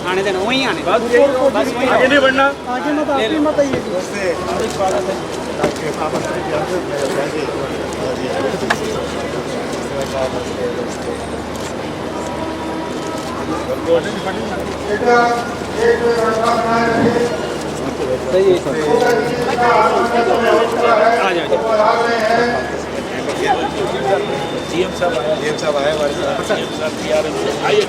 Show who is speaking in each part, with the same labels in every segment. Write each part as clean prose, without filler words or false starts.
Speaker 1: आने देना, वहीं आने,
Speaker 2: बस वहीं आगे नहीं बढ़ना,
Speaker 3: आगे मत आगे मत आइए।
Speaker 1: सही है
Speaker 2: जीएम साहब आए हमारे साथ। आइए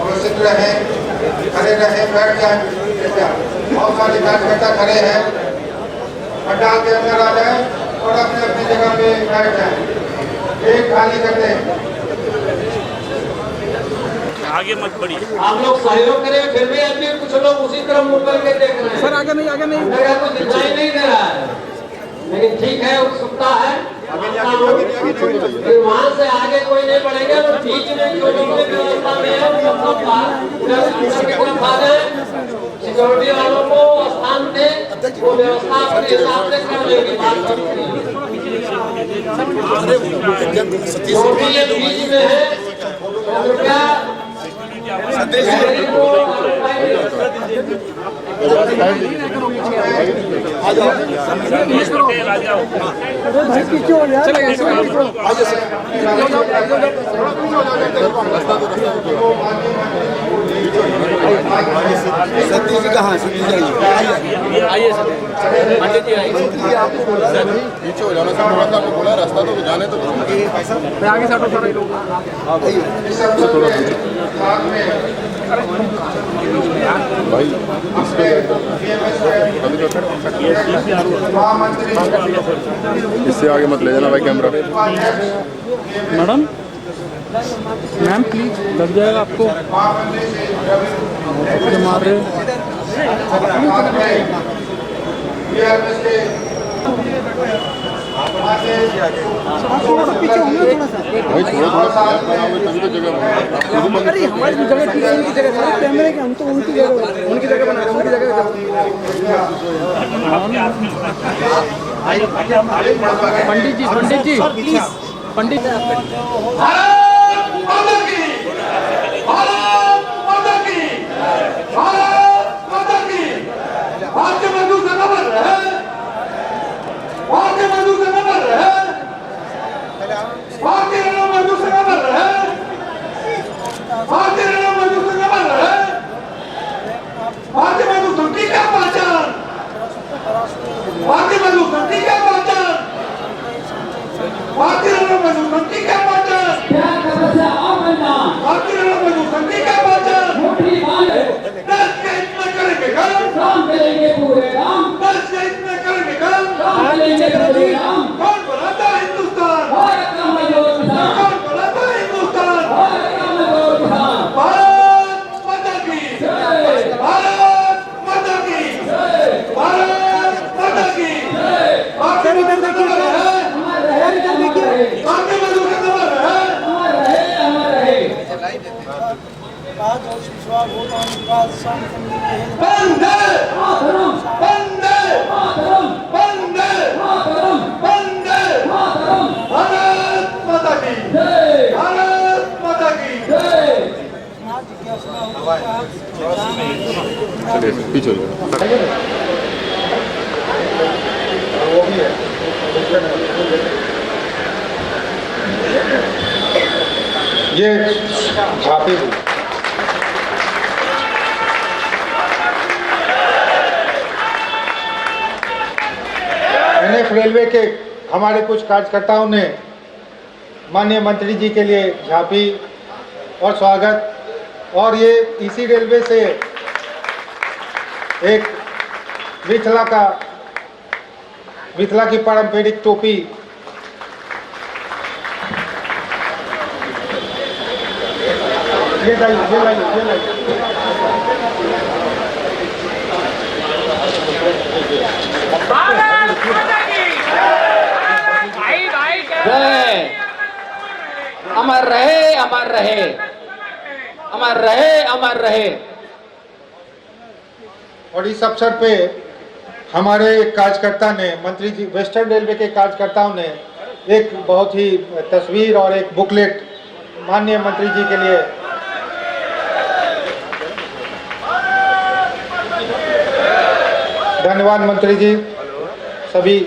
Speaker 4: अवस्थित रहे, खड़े रहे, बैठ जाए। बहुत सारे कार्यकर्ता खड़े हैं, पंडाल के अंदर आ जाए और अपने अपनी जगह पे बैठ जाए। एक खाली कर दें।
Speaker 2: आगे मत बढ़िए।
Speaker 5: आप लोग सहयोग करें, फिर भी अभी कुछ लोग उसी तरह मुड़ करके देख रहे हैं।
Speaker 3: सर आगे नहीं
Speaker 5: मेरा कुछ दिखाई नहीं दे रहा है, लेकिन ठीक है, उत्सुकता है। फिर वहाँ से आगे कोई नहीं बढ़ेंगे और बीच में जो लोग व्यवस्था में है आ जाए। सिक्योरिटी वालों को स्थान दे, वो व्यवस्था अपने हिसाब से कर लेगी। जो भी ये बीच में है, कृपया
Speaker 3: भाई पीछे हो यार।
Speaker 6: सतीश जी कहाँ? सतीश जी आइए, पंडित जी आइए। पीछे हो जाना सर, थोड़ा सा आपको बोला रास्ता तो जाने तो
Speaker 3: मैं आगे से सारे लोग।
Speaker 6: भाई इससे आगे मत ले जाना भाई कैमरा।
Speaker 3: मैडम मैम प्लीज लग जाएगा आपको, मार रहे पीछे होंगे थोड़ा सा
Speaker 6: भाई थोड़ा तभी तो जगह बना।
Speaker 3: अरे हमारी जगह ठीक है, उनकी जगह सारे कैमरे के हम तो उनकी जगह बना रहे हैं, उनकी जगह। पंडित जी प्लीज, पंडित
Speaker 6: चलिए पीछे हो जाना।
Speaker 4: ये छापे NF रेलवे के हमारे कुछ कार्यकर्ताओं ने माननीय मंत्री जी के लिए झांपी और स्वागत, और ये इसी रेलवे से एक मिथिला का मिथिला की पारंपरिक टोपी ये लाइए।
Speaker 5: जय अमर रहे, अमर रहे, अमर रहे, अमर रहे।
Speaker 4: और इस अवसर पे हमारे कार्यकर्ता ने, मंत्री जी, वेस्टर्न रेलवे के कार्यकर्ताओं ने एक बहुत ही तस्वीर और एक बुकलेट माननीय मंत्री जी के लिए धन्यवाद मंत्री जी। सभी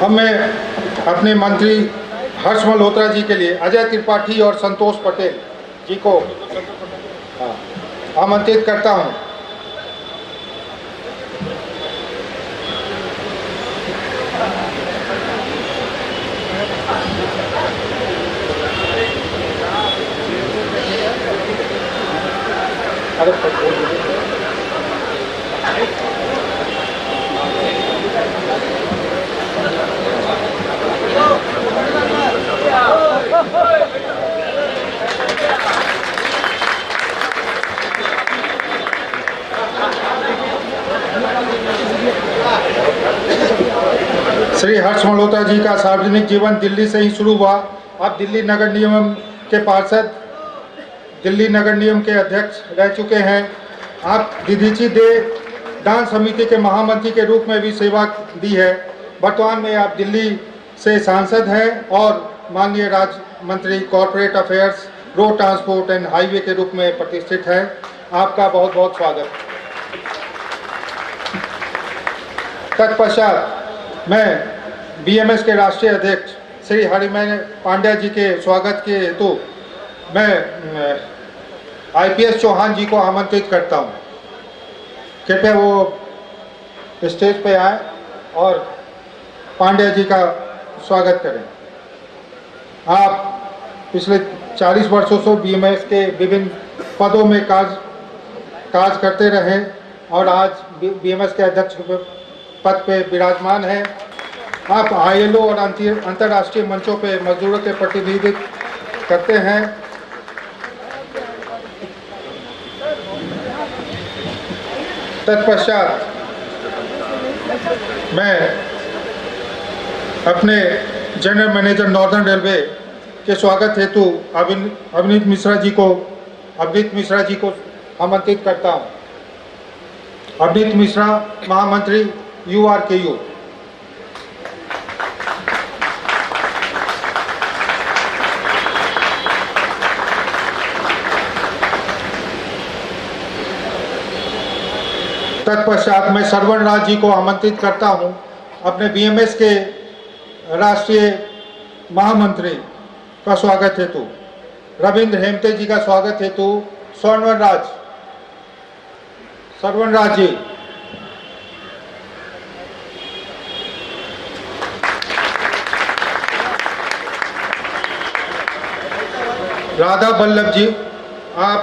Speaker 4: अब मैं अपने मंत्री हर्ष मल्होत्रा जी के लिए अजय त्रिपाठी और संतोष पटेल जी को आमंत्रित करता हूं। श्री हर्ष मल्होत्रा जी का सार्वजनिक जीवन दिल्ली से ही शुरू हुआ। आप दिल्ली नगर निगम के पार्षद, दिल्ली नगर निगम के अध्यक्ष रह चुके हैं। आप दीदीची दे दान समिति के महामंत्री के रूप में भी सेवा दी है। वर्तमान में आप दिल्ली से सांसद हैं और माननीय राज्य मंत्री corporate affairs, road transport and highway के रूप में प्रतिष्ठित हैं। आपका बहुत बहुत स्वागत। तत्पश्चात मैं बीएमएस के राष्ट्रीय अध्यक्ष श्री हरिमन पांड्या जी के स्वागत के हेतु मैं आईपीएस चौहान जी को आमंत्रित करता हूं। कृपया वो स्टेज पे आए और पांड्या जी का स्वागत करें। आप पिछले 40 वर्षों से बीएमएस के विभिन्न पदों में कार्य करते रहे और आज बीएमएस के अध्यक्ष पद पे विराजमान हैं। आप आईएलओ और अंतर्राष्ट्रीय मंचों पे मजदूरों के प्रतिनिधित्व करते हैं। तत्पश्चात मैं अपने जनरल मैनेजर नॉर्दर्न रेलवे के स्वागत हेतु अवनीत मिश्रा जी को आमंत्रित करता हूं। अवनीत मिश्रा, महामंत्री URKU। तत्पश्चात मैं श्रवण राज जी को आमंत्रित करता हूं, अपने बीएमएस के राष्ट्रीय महामंत्री का स्वागत हेतु। रविंद्र हेमते जी का स्वागत हेतु श्रवण राज जी। राधा बल्लभ जी, आप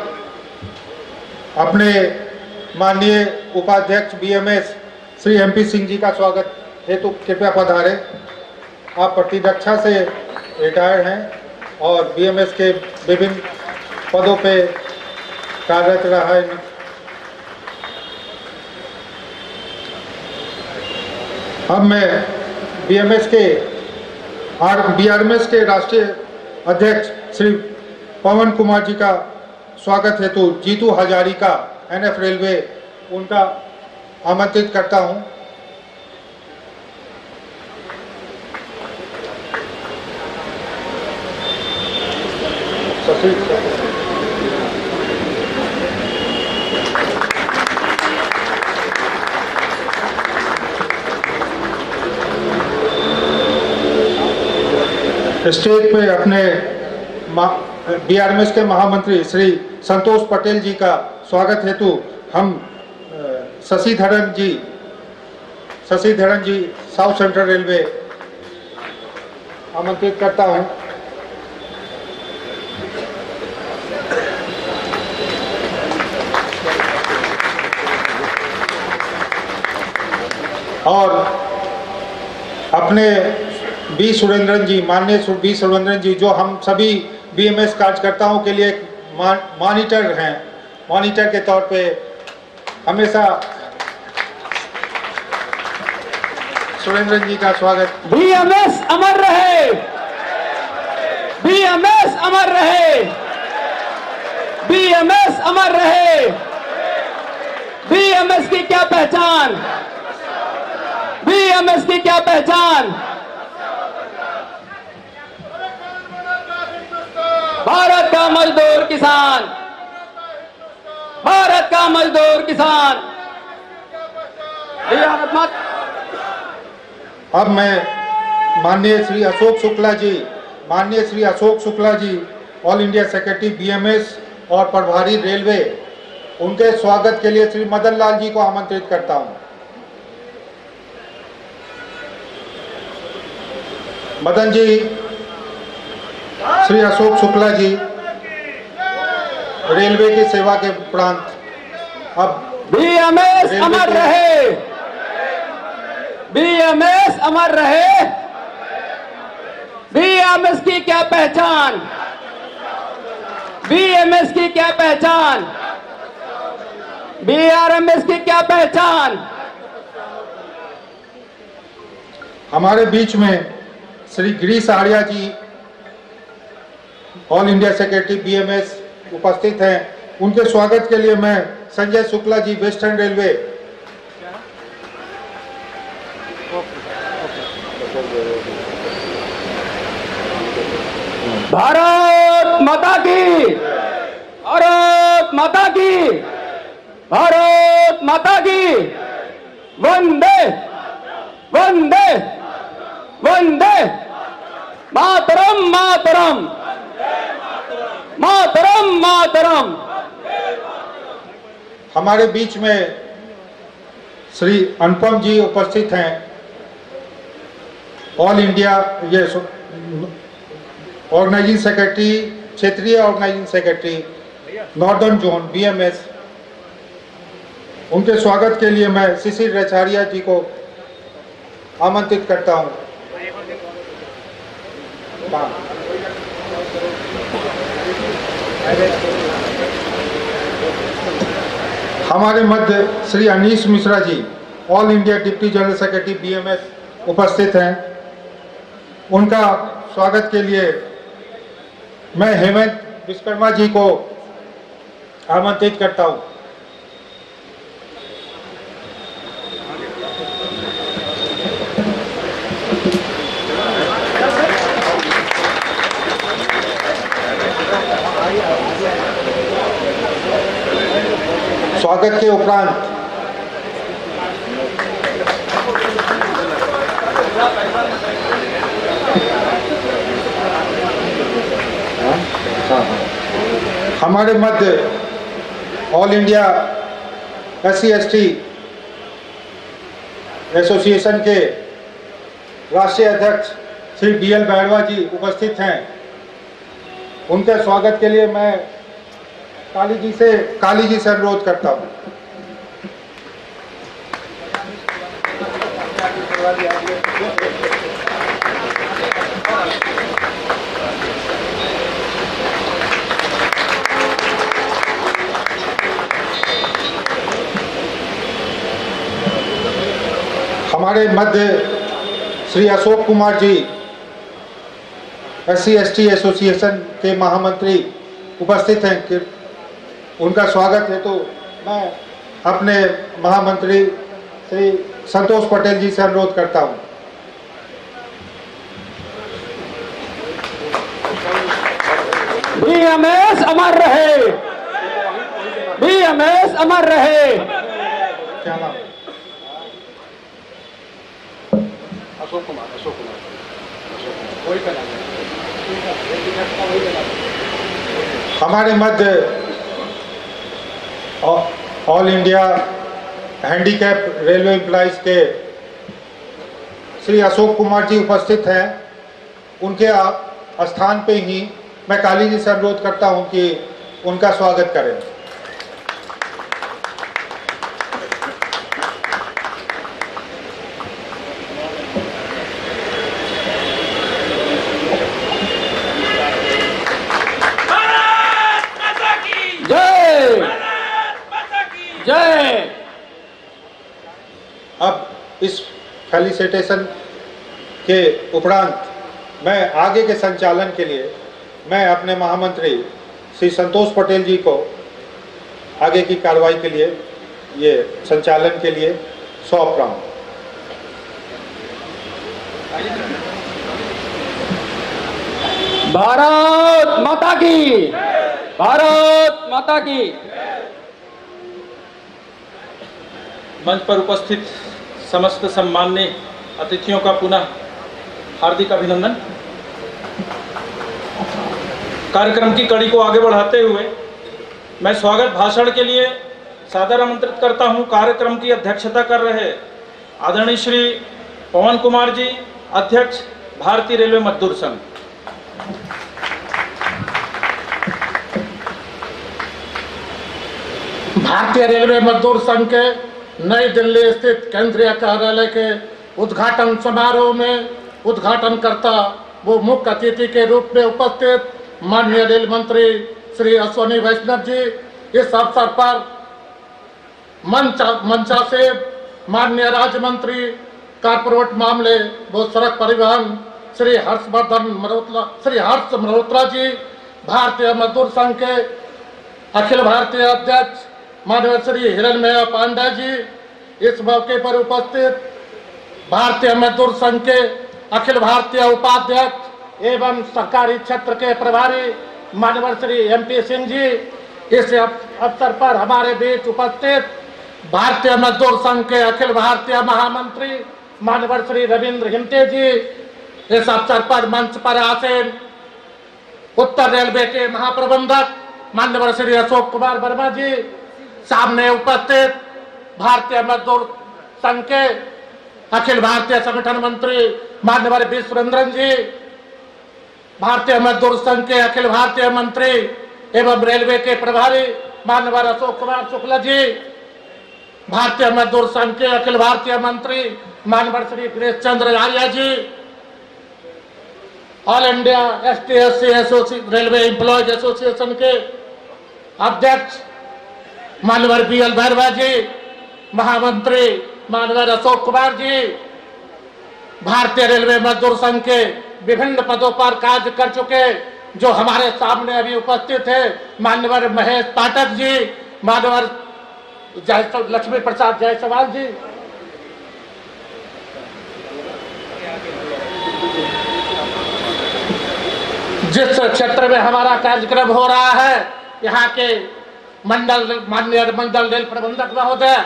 Speaker 4: अपने माननीय उपाध्यक्ष बीएमएस श्री MP सिंह जी का स्वागत हेतु कृपया पधारें। आप प्रतिरक्षा से रिटायर्ड हैं और बीएमएस के विभिन्न पदों पे कार्यरत रहा है। अब मैं बीआरएमएस के राष्ट्रीय अध्यक्ष श्री पवन कुमार जी का स्वागत हेतु जीतू हजारिका NF रेलवे उनका आमंत्रित करता हूं। स्टेज पे अपने बीआरएमएस के महामंत्री श्री संतोष पटेल जी का स्वागत हेतु हम शशिधरन जी साउथ सेंट्रल रेलवे आमंत्रित करता हूं। और अपने बी सुरेंद्रन जी, माननीय बी सुरेंद्रन जी, जो हम सभी बीएमएस कार्यकर्ताओं के लिए एक मॉनिटर हैं, मॉनिटर के तौर पे हमेशा सुरेंद्रन जी का स्वागत।
Speaker 5: बीएमएस अमर रहे, बीएमएस अमर रहे, बीएमएस अमर रहे। बीएमएस की क्या पहचान, बीएमएस की क्या पहचान। भारत का मजदूर किसान, भारत का मजदूर किसान।
Speaker 4: अब मैं माननीय श्री अशोक शुक्ला जी, माननीय Shri Ashok Shukla ji, all India secretary BMS और प्रभारी रेलवे, उनके स्वागत के लिए श्री मदन लाल जी को आमंत्रित करता हूं। मदन जी, श्री अशोक शुक्ला जी, रेलवे की सेवा के उपरांत अब
Speaker 5: बीएमएस अमर रहे, बीएमएस अमर रहे। बीएमएस की क्या पहचान, बीएमएस की क्या पहचान, बीआरएमएस की क्या पहचान।
Speaker 4: हमारे बीच में Shri Girish Arya ji, all India secretary BMS उपस्थित हैं। उनके स्वागत के लिए मैं संजय शुक्ला जी, वेस्टर्न रेलवे,
Speaker 5: भारत माता की, भारत माता की, भारत माता की। वंदे वंदे वंदे मातरम, मातरम, मातरम, मातरम।
Speaker 4: हमारे बीच में श्री अनुपम जी उपस्थित हैं, ऑल इंडिया ये ऑर्गेनाइजिंग सेक्रेटरी, क्षेत्रीय organising secretary northern zone BMS. उनके स्वागत के लिए मैं शिशिर रचारिया जी को आमंत्रित करता हूं। हमारे मध्य Shri Anish Mishra ji, all India deputy general secretary BMS उपस्थित हैं। उनका स्वागत के लिए मैं हेमंत विश्वकर्मा जी को आमंत्रित करता हूं। स्वागत के उपरांत हमारे मध्य ऑल इंडिया SC/ST एसोसिएशन के राष्ट्रीय अध्यक्ष श्री BL बैरवा जी उपस्थित हैं। उनके स्वागत के लिए मैं काली जी से अनुरोध करता हूं। हमारे मध्य श्री अशोक कुमार जी, SC/ST एसोसिएशन के महामंत्री उपस्थित हैं। कि उनका स्वागत है तो मैं अपने महामंत्री श्री संतोष पटेल जी से अनुरोध करता हूं।
Speaker 5: बीएमएस अमर रहे, बीएमएस अमर रहे।
Speaker 4: क्या नाम?
Speaker 6: अशोक कुमार।
Speaker 4: हमारे मध्य all India handicap railway employees के श्री अशोक कुमार जी उपस्थित हैं। उनके स्थान पे ही मैं काली जी से अनुरोध करता हूं कि उनका स्वागत करें।
Speaker 5: रहे।
Speaker 4: अब इस फेलिसिटेशन के उपरांत मैं आगे के संचालन के लिए मैं अपने महामंत्री श्री संतोष पटेल जी को आगे की कार्रवाई के लिए ये संचालन के लिए सौंप रहा हूँ।
Speaker 5: भारत माता की, भारत माता की।
Speaker 7: मंच पर उपस्थित समस्त सम्माननीय अतिथियों का पुनः हार्दिक अभिनंदन। कार्यक्रम की कड़ी को आगे बढ़ाते हुए मैं स्वागत भाषण के लिए सादर आमंत्रित करता हूं। कार्यक्रम की अध्यक्षता कर रहे आदरणीय श्री पवन कुमार जी, अध्यक्ष भारतीय रेलवे मजदूर संघ।
Speaker 8: भारतीय रेलवे मजदूर संघ के नई दिल्ली स्थित केंद्रीय कार्यालय के उद्घाटन समारोह में उद्घाटनकर्ता वो मुख्य अतिथि के रूप में उपस्थित माननीय रेल मंत्री श्री अश्विनी वैष्णव जी, इस अवसर पर मंचा से माननीय राज्य मंत्री कारपोरेट मामले व सड़क परिवहन श्री हर्ष मल्होत्रा जी, भारतीय मजदूर संघ के अखिल भारतीय अध्यक्ष माननीय श्री हिरणमय पांडे जी, इस मौके पर उपस्थित भारतीय मजदूर संघ के अखिल भारतीय उपाध्यक्ष एवं सरकारी क्षेत्र के प्रभारी माननीय श्री MP सिंह जी, इस अवसर पर हमारे बीच उपस्थित भारतीय मजदूर संघ के अखिल भारतीय महामंत्री माननीय श्री रविंद्र हिमते जी, इस अवसर पर मंच पर आसीन उत्तर रेलवे के महाप्रबंधक माननीय श्री अशोक कुमार वर्मा जी, सामने उपस्थित भारतीय मजदूर संघ के अखिल भारतीय संगठन मंत्री माननीय वी सुरेंद्रन जी, भारतीय मजदूर संघ के अखिल भारतीय मंत्री एवं रेलवे के प्रभारी माननीय अशोक कुमार शुक्ला जी, भारतीय मजदूर संघ के अखिल भारतीय मंत्री माननीय Shri Girish Chandra Arya ji, all India ST/SC railway employees association के अध्यक्ष माननीय BL भैरवा जी, महामंत्री माननीय अशोक कुमार जी, भारतीय रेलवे मजदूर संघ के विभिन्न पदों पर कार्य कर चुके जो हमारे सामने अभी उपस्थित है माननीय महेश पाठक जी, माननीय लक्ष्मी प्रसाद जायसवाल जी, जिस क्षेत्र में हमारा कार्यक्रम हो रहा है यहाँ के माननीय मंडल रेल प्रबंधक महोदय,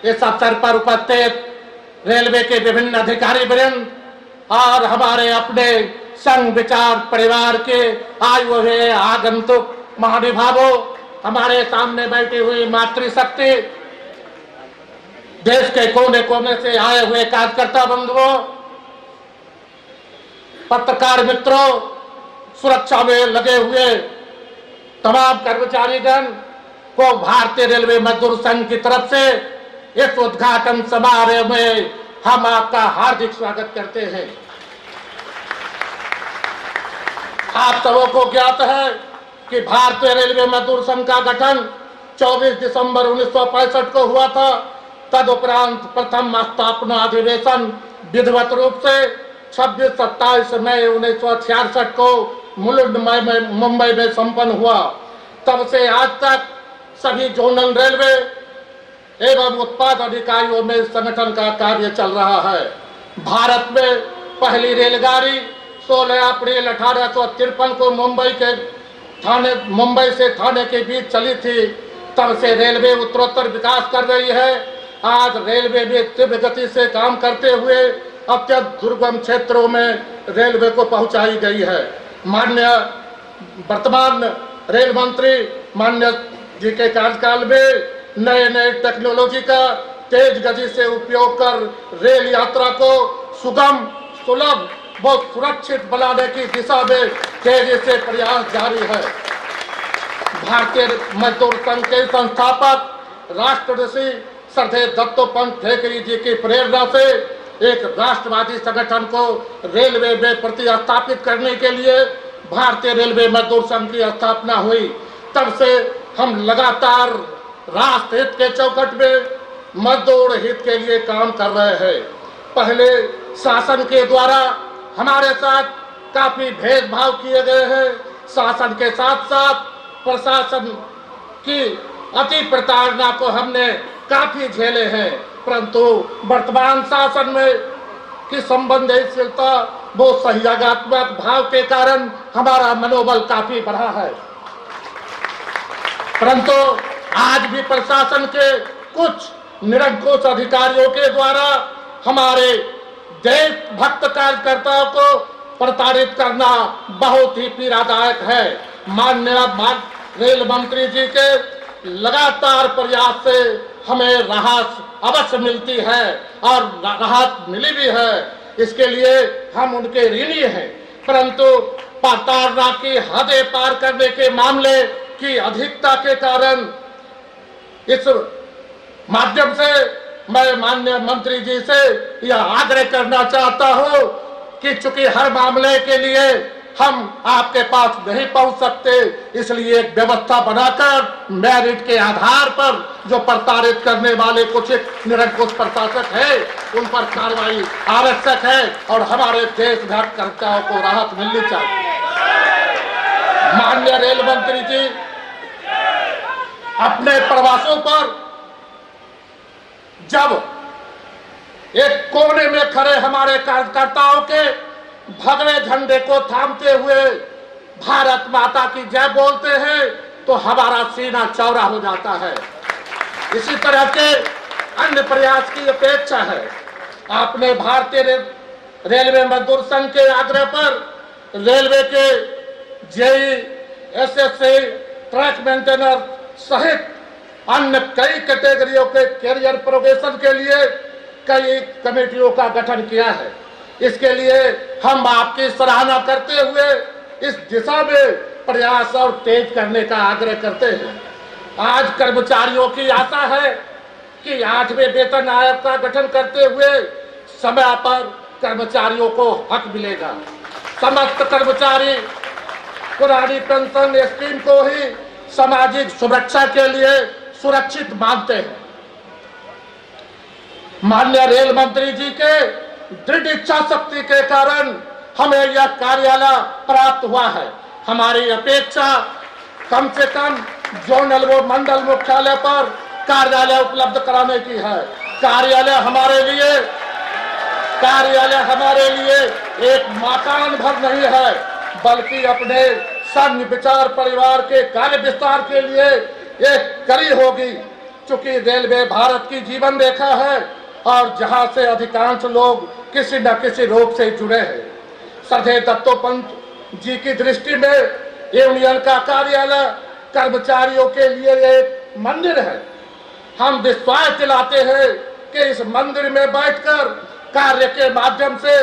Speaker 8: इस अवसर पर उपस्थित रेलवे के विभिन्न अधिकारी वृंद और हमारे अपने संघ विचार परिवार के आए हुए आगंतुक महानुभावों, हमारे सामने बैठी हुई मातृशक्ति, देश के कोने कोने से आए हुए कार्यकर्ता बंधुओं, पत्रकार मित्रों, सुरक्षा में लगे हुए तमाम कर्मचारीगण को भारतीय रेलवे मजदूर संघ की तरफ से इस उद्घाटन समारोह में हम आपका हार्दिक स्वागत करते हैं। आप सबों को ज्ञात है कि भारतीय रेलवे मजदूर संघ का गठन 24 दिसंबर 1965 को हुआ था। तदुपरांत प्रथम स्थापना अधिवेशन विधिवत रूप से 26-27 मई 1966 को मुंबई में संपन्न हुआ। तब से आज तक सभी जोनल रेलवे एवं उत्पादन इकाइयों में संगठन का कार्य चल रहा है। भारत में पहली रेलगाड़ी 16 अप्रैल 1853 को मुंबई से थाने के बीच चली थी। तब से रेलवे उत्तरोत्तर विकास कर रही है। आज रेलवे भी तीव्र गति से काम करते हुए अत्यंत दुर्गम क्षेत्रों में रेलवे को पहुंचाई गई है। माननीय वर्तमान रेल मंत्री माननीय जी के कार्यकाल में नए टेक्नोलॉजी का तेज गति से उपयोग कर रेल यात्रा को सुगम, सुलभ व सुरक्षित बनाने की दिशा में तेजी से प्रयास जारी है। भारतीय मजदूर संघ के संस्थापक राष्ट्रऋषि श्रद्धेय दत्तोपंत ठेकरी जी की प्रेरणा से एक राष्ट्रवादी संगठन को रेलवे में प्रतिस्थापित करने के लिए भारतीय रेलवे मजदूर संघ की स्थापना हुई। तब से हम लगातार राष्ट्र हित के चौखट में मजदूर हित के लिए काम कर रहे हैं। पहले शासन के द्वारा हमारे साथ काफी भेदभाव किए गए हैं। शासन के साथ साथ प्रशासन की अति प्रताड़ना को हमने काफी झेले हैं, परंतु वर्तमान शासन में की संवेदनशीलता वो सहयोगात्मक भाव के कारण हमारा मनोबल काफी बढ़ा है। परंतु आज भी प्रशासन के कुछ निरंकुश अधिकारियों के द्वारा हमारे देशभक्त कार्यकर्ताओं को प्रताड़ित करना बहुत ही पीड़ादायक है। माननीय रेल मंत्री जी के लगातार प्रयास से हमें राहत अवश्य मिलती है और राहत मिली भी है, इसके लिए हम उनके ऋणी हैं। परंतु प्रताड़ना की हदें पार करने के मामले की अधिकता के कारण इस माध्यम से मैं माननीय मंत्री जी से यह आग्रह करना चाहता हूं कि चूंकि हर मामले के लिए हम आपके पास नहीं पहुंच सकते, इसलिए एक व्यवस्था बनाकर मेरिट के आधार पर जो प्रताड़ित करने वाले कुछ निरंकुश प्रशासक है उन पर कार्रवाई आवश्यक है और हमारे देशभक्त कर्मचारियों को राहत मिलनी चाहिए। माननीय रेल मंत्री जी अपने प्रवासों पर जब एक कोने में खड़े हमारे कार्यकर्ताओं के भगवे झंडे को थामते हुए भारत माता की जय बोलते हैं तो हमारा सीना चौड़ा हो जाता है। इसी तरह के अन्य प्रयास की अपेक्षा है। आपने भारतीय रेलवे मजदूर संघ के आग्रह पर रेलवे के जेई, एसएससी, ट्रैक मेंटेनर सहित अन्य कई कैटेगरियों के कैरियर प्रोग्रेशन के लिए कई कमेटियों का गठन किया है। इसके लिए हम आपकी सराहना करते हुए इस दिशा में प्रयास और तेज करने का आग्रह करते हैं। आज कर्मचारियों की आशा है कि 8वें वेतन आयोग का गठन करते हुए समय पर कर्मचारियों को हक मिलेगा। समस्त कर्मचारी पुरानी पेंशन स्कीम को ही सामाजिक सुरक्षा के लिए सुरक्षित मानते हैं। माननीय रेल मंत्री जी के दृढ़ इच्छा शक्ति के कारण हमें यह कार्यालय प्राप्त हुआ है। हमारी अपेक्षा कम से कम जोनल व मंडल मुख्यालय पर कार्यालय उपलब्ध कराने की है। कार्यालय हमारे लिए एक मकान भर नहीं है, बल्कि अपने संघ विचार परिवार के कार्य विस्तार के लिए एक कड़ी होगी। चूंकि रेलवे भारत की जीवन रेखा है और जहां से अधिकांश लोग किसी न किसी रूप से जुड़े हैं। श्रद्धेय दत्तोपंत जी की दृष्टि में यूनियन का कार्यालय कर्मचारियों के लिए एक मंदिर है। हम विश्वास दिलाते हैं कि इस मंदिर में बैठकर कार्य के माध्यम से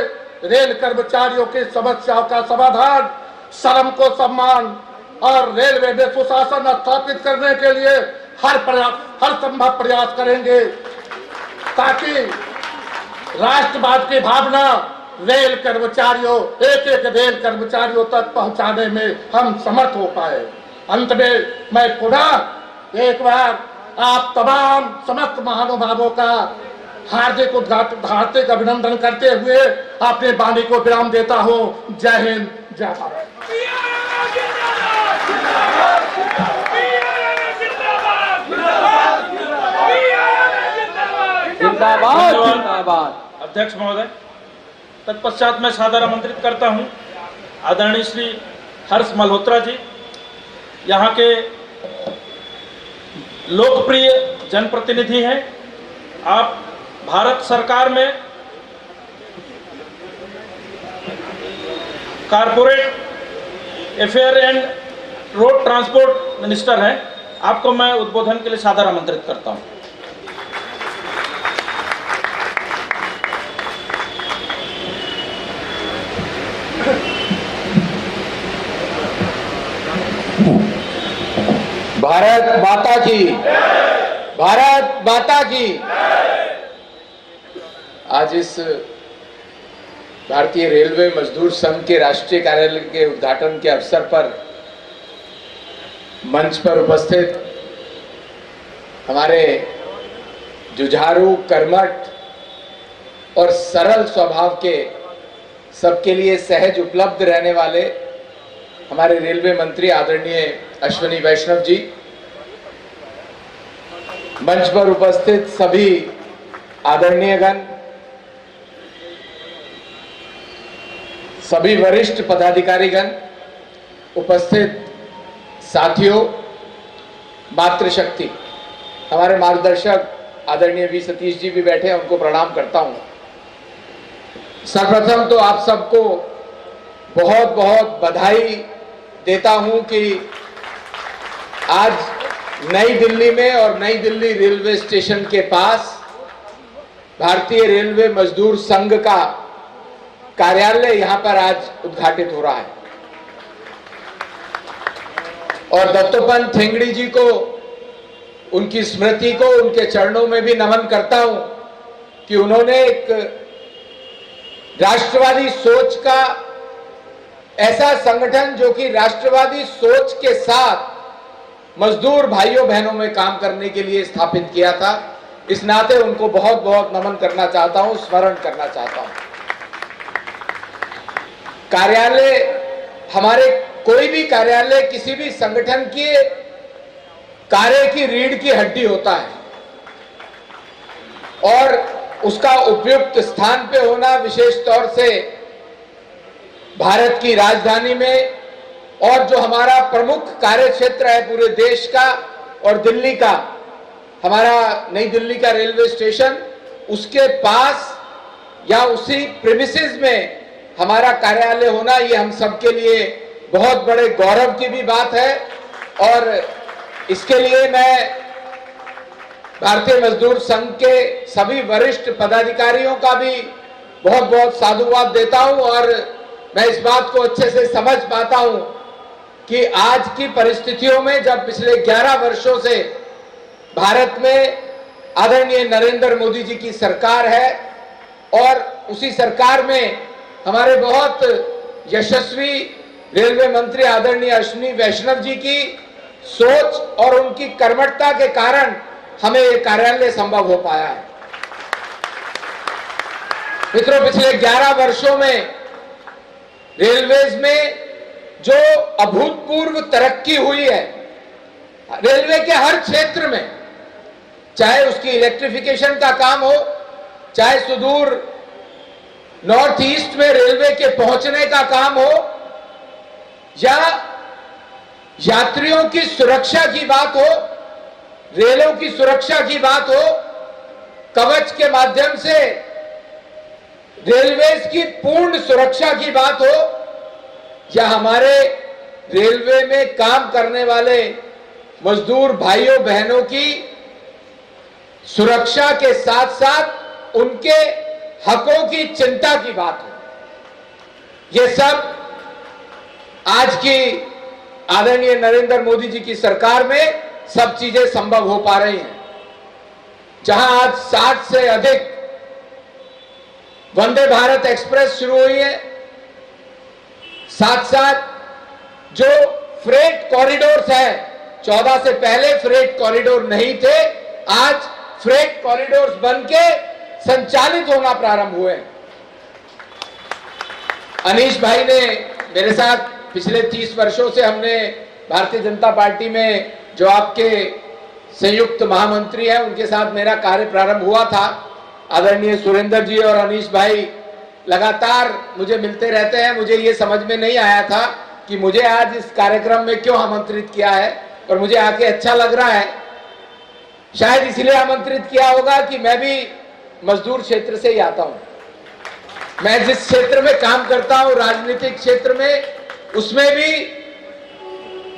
Speaker 8: रेल कर्मचारियों की समस्याओं का समाधान, श्रम को सम्मान और रेलवे में सुशासन स्थापित करने के लिए हर संभव प्रयास करेंगे, ताकि राष्ट्रवाद की भावना रेल कर्मचारियों एक रेल कर्मचारियों तक पहुंचाने में हम समर्थ हो पाए। अंत में मैं पुनः एक बार आप तमाम समस्त महानुभावों का हार्दिक अभिनंदन करते हुए अपने वाणी को विराम देता हूं। जय हिंद, जय भारत।
Speaker 7: अध्यक्ष महोदय, तत्पश्चात मैं सादर आमंत्रित करता हूं आदरणीय श्री हर्ष मल्होत्रा जी, यहाँ के लोकप्रिय जनप्रतिनिधि हैं। आप भारत सरकार में corporate affair and road transport minister हैं। आपको मैं उद्बोधन के लिए सादर आमंत्रित करता हूं।
Speaker 9: भारत माता की, भारत माता की। आज इस भारतीय रेलवे मजदूर संघ के राष्ट्रीय कार्यालय के उद्घाटन के अवसर पर मंच पर उपस्थित हमारे जुझारू, कर्मठ और सरल स्वभाव के, सबके लिए सहज उपलब्ध रहने वाले हमारे रेलवे मंत्री आदरणीय अश्विनी वैष्णव जी, मंच पर उपस्थित सभी आदरणीयगण, सभी वरिष्ठ पदाधिकारीगण, उपस्थित साथियों, मातृशक्ति, हमारे मार्गदर्शक आदरणीय वी सतीश जी भी बैठे हैं, उनको प्रणाम करता हूं। सर्वप्रथम तो आप सबको बहुत बहुत बधाई देता हूं कि आज नई दिल्ली में और नई दिल्ली रेलवे स्टेशन के पास भारतीय रेलवे मजदूर संघ का कार्यालय यहां पर आज उद्घाटित हो रहा है। और दत्तोपंत ठेंगड़ी जी को, उनकी स्मृति को, उनके चरणों में भी नमन करता हूं कि उन्होंने एक राष्ट्रवादी सोच का ऐसा संगठन जो कि राष्ट्रवादी सोच के साथ मजदूर भाइयों बहनों में काम करने के लिए स्थापित किया था। इस नाते उनको बहुत बहुत नमन करना चाहता हूं, स्मरण करना चाहता हूं। कार्यालय, हमारे कोई भी कार्यालय किसी भी संगठन के कार्य की रीढ़ की हड्डी होता है और उसका उपयुक्त स्थान पे होना, विशेष तौर से भारत की राजधानी में, और जो हमारा प्रमुख कार्य क्षेत्र है पूरे देश का और दिल्ली का, हमारा नई दिल्ली का रेलवे स्टेशन, उसके पास या उसी प्रीमिसेस में हमारा कार्यालय होना, ये हम सबके लिए बहुत बड़े गौरव की भी बात है। और इसके लिए मैं भारतीय मजदूर संघ के सभी वरिष्ठ पदाधिकारियों का भी बहुत बहुत साधुवाद देता हूं। और मैं इस बात को अच्छे से समझ पाता हूं कि आज की परिस्थितियों में, जब पिछले 11 वर्षों से भारत में आदरणीय नरेंद्र मोदी जी की सरकार है और उसी सरकार में हमारे बहुत यशस्वी रेलवे मंत्री आदरणीय अश्विनी वैष्णव जी की सोच और उनकी कर्मठता के कारण हमें ये कार्यालय संभव हो पाया है। मित्रों, पिछले 11 वर्षों में रेलवेज में जो अभूतपूर्व तरक्की हुई है, रेलवे के हर क्षेत्र में, चाहे उसकी इलेक्ट्रिफिकेशन का काम हो, चाहे सुदूर नॉर्थ ईस्ट में रेलवे के पहुंचने का काम हो, या यात्रियों की सुरक्षा की बात हो, रेलों की सुरक्षा की बात हो, कवच के माध्यम से रेलवेज की पूर्ण सुरक्षा की बात हो, या हमारे रेलवे में काम करने वाले मजदूर भाइयों बहनों की सुरक्षा के साथ साथ उनके हकों की चिंता की बात हो, ये सब आज की आदरणीय नरेंद्र मोदी जी की सरकार में सब चीजें संभव हो पा रही हैं। जहां आज 60 से अधिक वंदे भारत एक्सप्रेस शुरू हुई है, साथ साथ जो फ्रेट कॉरिडोर्स हैं, 14 से पहले फ्रेट कॉरिडोर नहीं थे, आज फ्रेट कॉरिडोर्स बनके संचालित होना प्रारंभ हुए। अनीश भाई ने मेरे साथ पिछले 30 वर्षों से हमने भारतीय जनता पार्टी में, जो आपके संयुक्त महामंत्री हैं, उनके साथ मेरा कार्य प्रारंभ हुआ था। आदरणीय सुरेंद्र जी और अनीश भाई लगातार मुझे मिलते रहते हैं। मुझे ये समझ में नहीं आया था कि मुझे आज इस कार्यक्रम में क्यों आमंत्रित किया है, और मुझे आके अच्छा लग रहा है। शायद इसलिए आमंत्रित किया होगा कि मैं भी मजदूर क्षेत्र से ही आता हूं। मैं जिस क्षेत्र में काम करता हूं, राजनीतिक क्षेत्र में, उसमें भी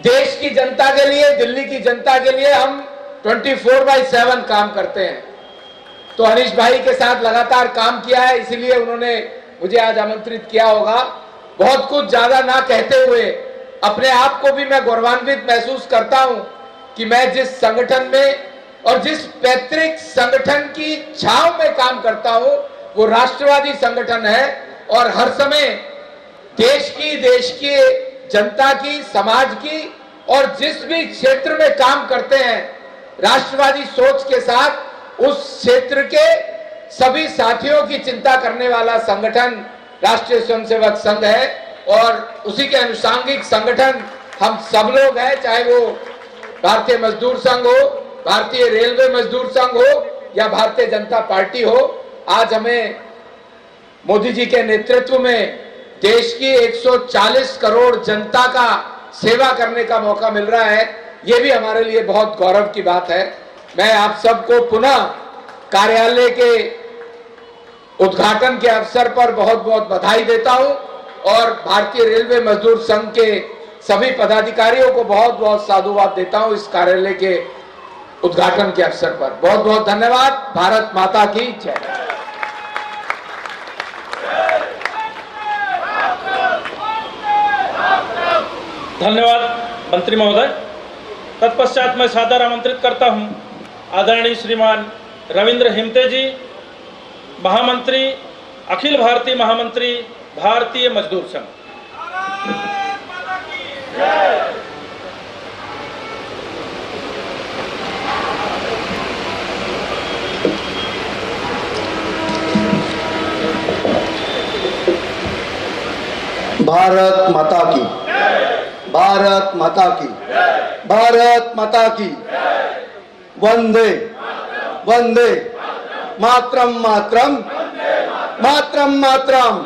Speaker 9: देश की जनता के लिए, दिल्ली की जनता के लिए हम 24/7 काम करते हैं। तो अनीश भाई के साथ लगातार काम किया है, इसीलिए उन्होंने मुझे आज आमंत्रित किया होगा। बहुत कुछ ज्यादा ना कहते हुए अपने आप को भी मैं गौरवान्वित महसूस करता हूं कि मैं जिस संगठन में और जिस पैतृक संगठन की छांव में काम करता हूं, वो राष्ट्रवादी संगठन है। और हर समय देश की जनता की, समाज की, और जिस भी क्षेत्र में काम करते हैं, राष्ट्रवादी सोच के साथ उस क्षेत्र के सभी साथियों की चिंता करने वाला संगठन राष्ट्रीय स्वयंसेवक संघ है और उसी के अनुषंगिक संगठन हम सब लोग हैं, चाहे वो भारतीय मजदूर संघ हो, भारतीय रेलवे मजदूर संघ हो या भारतीय जनता पार्टी हो। आज हमें मोदी जी के नेतृत्व में देश की 140 करोड़ जनता का सेवा करने का मौका मिल रहा है, ये भी हमारे लिए बहुत गौरव की बात है। मैं आप सबको पुनः कार्यालय के उद्घाटन के अवसर पर बहुत बहुत बधाई देता हूं और भारतीय रेलवे मजदूर संघ के सभी पदाधिकारियों को बहुत बहुत साधुवाद देता हूं इस कार्यालय के उद्घाटन के अवसर पर। बहुत बहुत धन्यवाद। भारत माता की जय।
Speaker 7: धन्यवाद मंत्री महोदय। तत्पश्चात मैं सादर आमंत्रित करता हूं आदरणीय श्रीमान रविंद्र हिमते जी, महामंत्री, अखिल भारतीय महामंत्री भारतीय मजदूर संघ।
Speaker 3: भारत माता की, भारत माता की, भारत माता की। वंदे वंदे मातरम मातरम मातरम मातरम।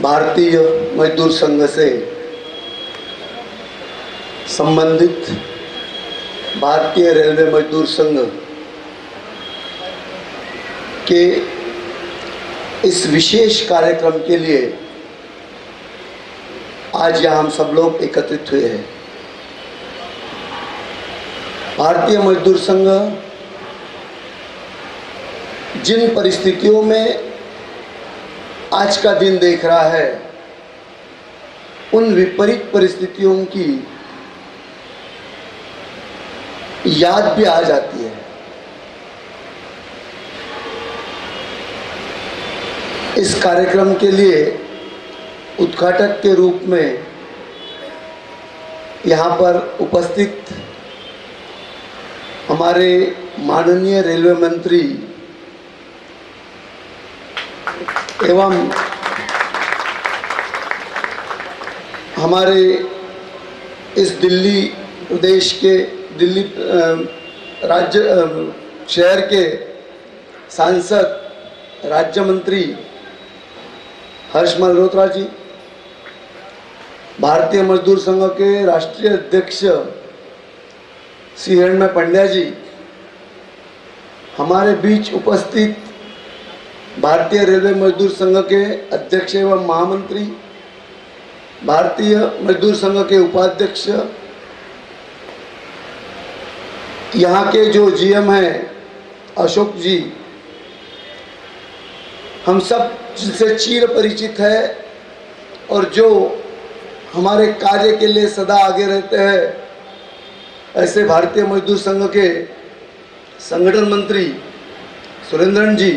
Speaker 3: भारतीय मजदूर संघ से संबंधित भारतीय रेलवे मजदूर संघ के इस विशेष कार्यक्रम के लिए आज यहाँ हम सब लोग एकत्रित हुए हैं। भारतीय मजदूर संघ जिन परिस्थितियों में आज का दिन देख रहा है, उन विपरीत परिस्थितियों की याद भी आ जाती है। इस कार्यक्रम के लिए उद्घाटक के रूप में यहाँ पर उपस्थित हमारे माननीय रेलवे मंत्री एवं हमारे इस दिल्ली प्रदेश के दिल्ली राज्य शहर के सांसद राज्य मंत्री हर्ष मल्होत्रा जी, भारतीय मजदूर संघ के राष्ट्रीय अध्यक्ष श्री हिरणमय पंड्या जी, हमारे बीच उपस्थित भारतीय रेलवे मजदूर संघ के अध्यक्ष एवं महामंत्री, भारतीय मजदूर संघ के उपाध्यक्ष, यहाँ के जो जीएम हैं अशोक जी, हम सब से चिर परिचित है और जो हमारे कार्य के लिए सदा आगे रहते हैं, ऐसे भारतीय मजदूर संघ के संगठन मंत्री सुरेंद्रन जी,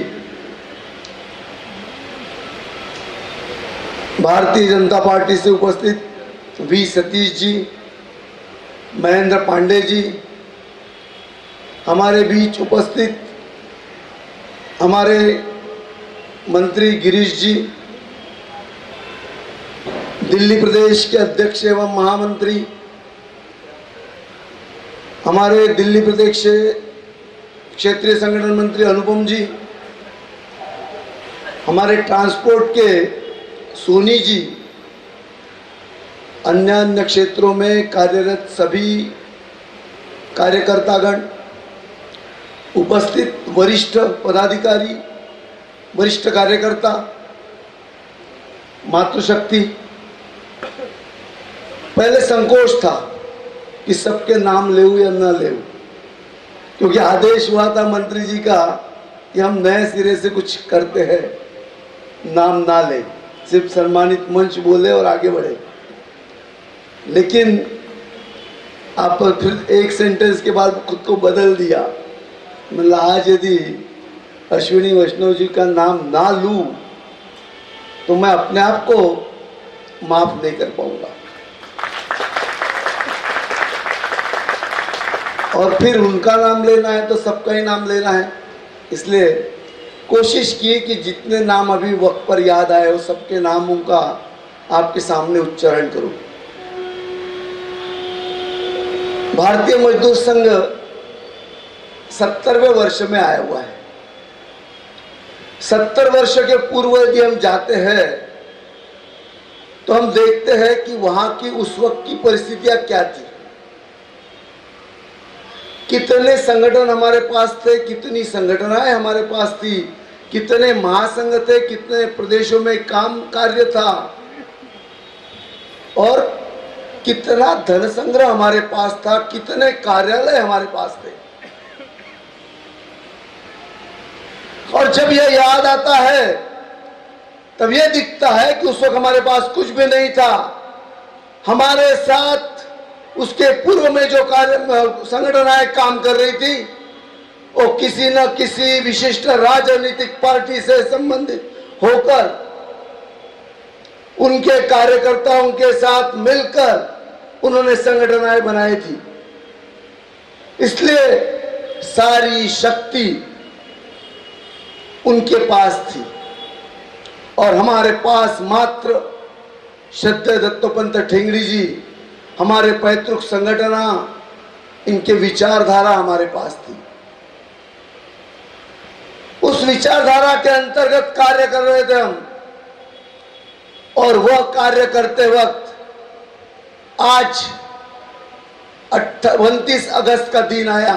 Speaker 3: भारतीय जनता पार्टी से उपस्थित वी सतीश जी, महेंद्र पांडे जी, हमारे बीच उपस्थित हमारे मंत्री गिरीश जी, दिल्ली प्रदेश के अध्यक्ष एवं महामंत्री हमारे दिल्ली प्रदेश क्षेत्रीय संगठन मंत्री अनुपम जी, हमारे ट्रांसपोर्ट के सोनी जी, अन्य क्षेत्रों में कार्यरत सभी कार्यकर्तागण, उपस्थित वरिष्ठ पदाधिकारी, वरिष्ठ कार्यकर्ता, मातृशक्ति। पहले संकोच था कि सबके नाम ले या ना ले, क्योंकि आदेश हुआ था मंत्री जी का कि हम नए सिरे से कुछ करते हैं, नाम ना ले, सिर्फ सम्मानित मंच बोले और आगे बढ़े। लेकिन आप फिर एक सेंटेंस के बाद खुद को बदल दिया। मतलब आज यदि अश्विनी वैष्णव जी का नाम ना लूं तो मैं अपने आप को माफ नहीं कर पाऊंगा। और फिर उनका नाम लेना है तो सबका ही नाम लेना है, इसलिए कोशिश की कि जितने नाम अभी वक्त पर याद आए वो सबके नामों का आपके सामने उच्चारण करूं। भारतीय मजदूर संघ 70वें वर्ष में आया हुआ है। 70 वर्ष के पूर्व यदि हम जाते हैं तो हम देखते हैं कि वहां की उस वक्त की परिस्थितियां क्या थी, कितने संगठन हमारे पास थे, कितनी संगठनाएं हमारे पास थी, कितने महासंघ थे, कितने प्रदेशों में काम कार्य था और कितना धन संग्रह हमारे पास था, कितने कार्यालय हमारे पास थे। और जब यह याद आता है तब यह दिखता है कि उस वक्त हमारे पास कुछ भी नहीं था। हमारे साथ उसके पूर्व में जो कार्य संगठनाएं काम कर रही थी वो किसी न किसी विशिष्ट राजनीतिक पार्टी से संबंधित होकर उनके कार्यकर्ताओं के साथ मिलकर उन्होंने संगठनाएं बनाई थी। इसलिए सारी शक्ति उनके पास थी और हमारे पास मात्र श्रद्धेय दत्तोपंत ठेंगड़ी जी, हमारे पैतृक संगठना, इनके विचारधारा हमारे पास थी। उस विचारधारा के अंतर्गत कार्य कर रहे थे हम और वह कार्य करते वक्त आज 29 अगस्त का दिन आया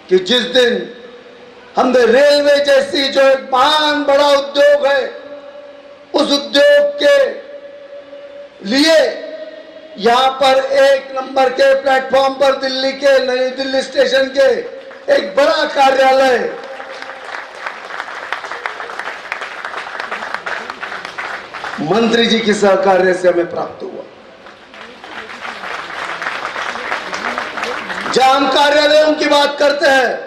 Speaker 3: कि जिस दिन हमने रेलवे जैसी जो एक महान बड़ा उद्योग है, उस उद्योग के लिए यहां पर 1 नंबर के प्लेटफॉर्म पर दिल्ली के नई दिल्ली स्टेशन के एक बड़ा कार्यालय मंत्री जी के सहकार्य से हमें प्राप्त हुआ। जहां हम कार्यालयों की बात करते हैं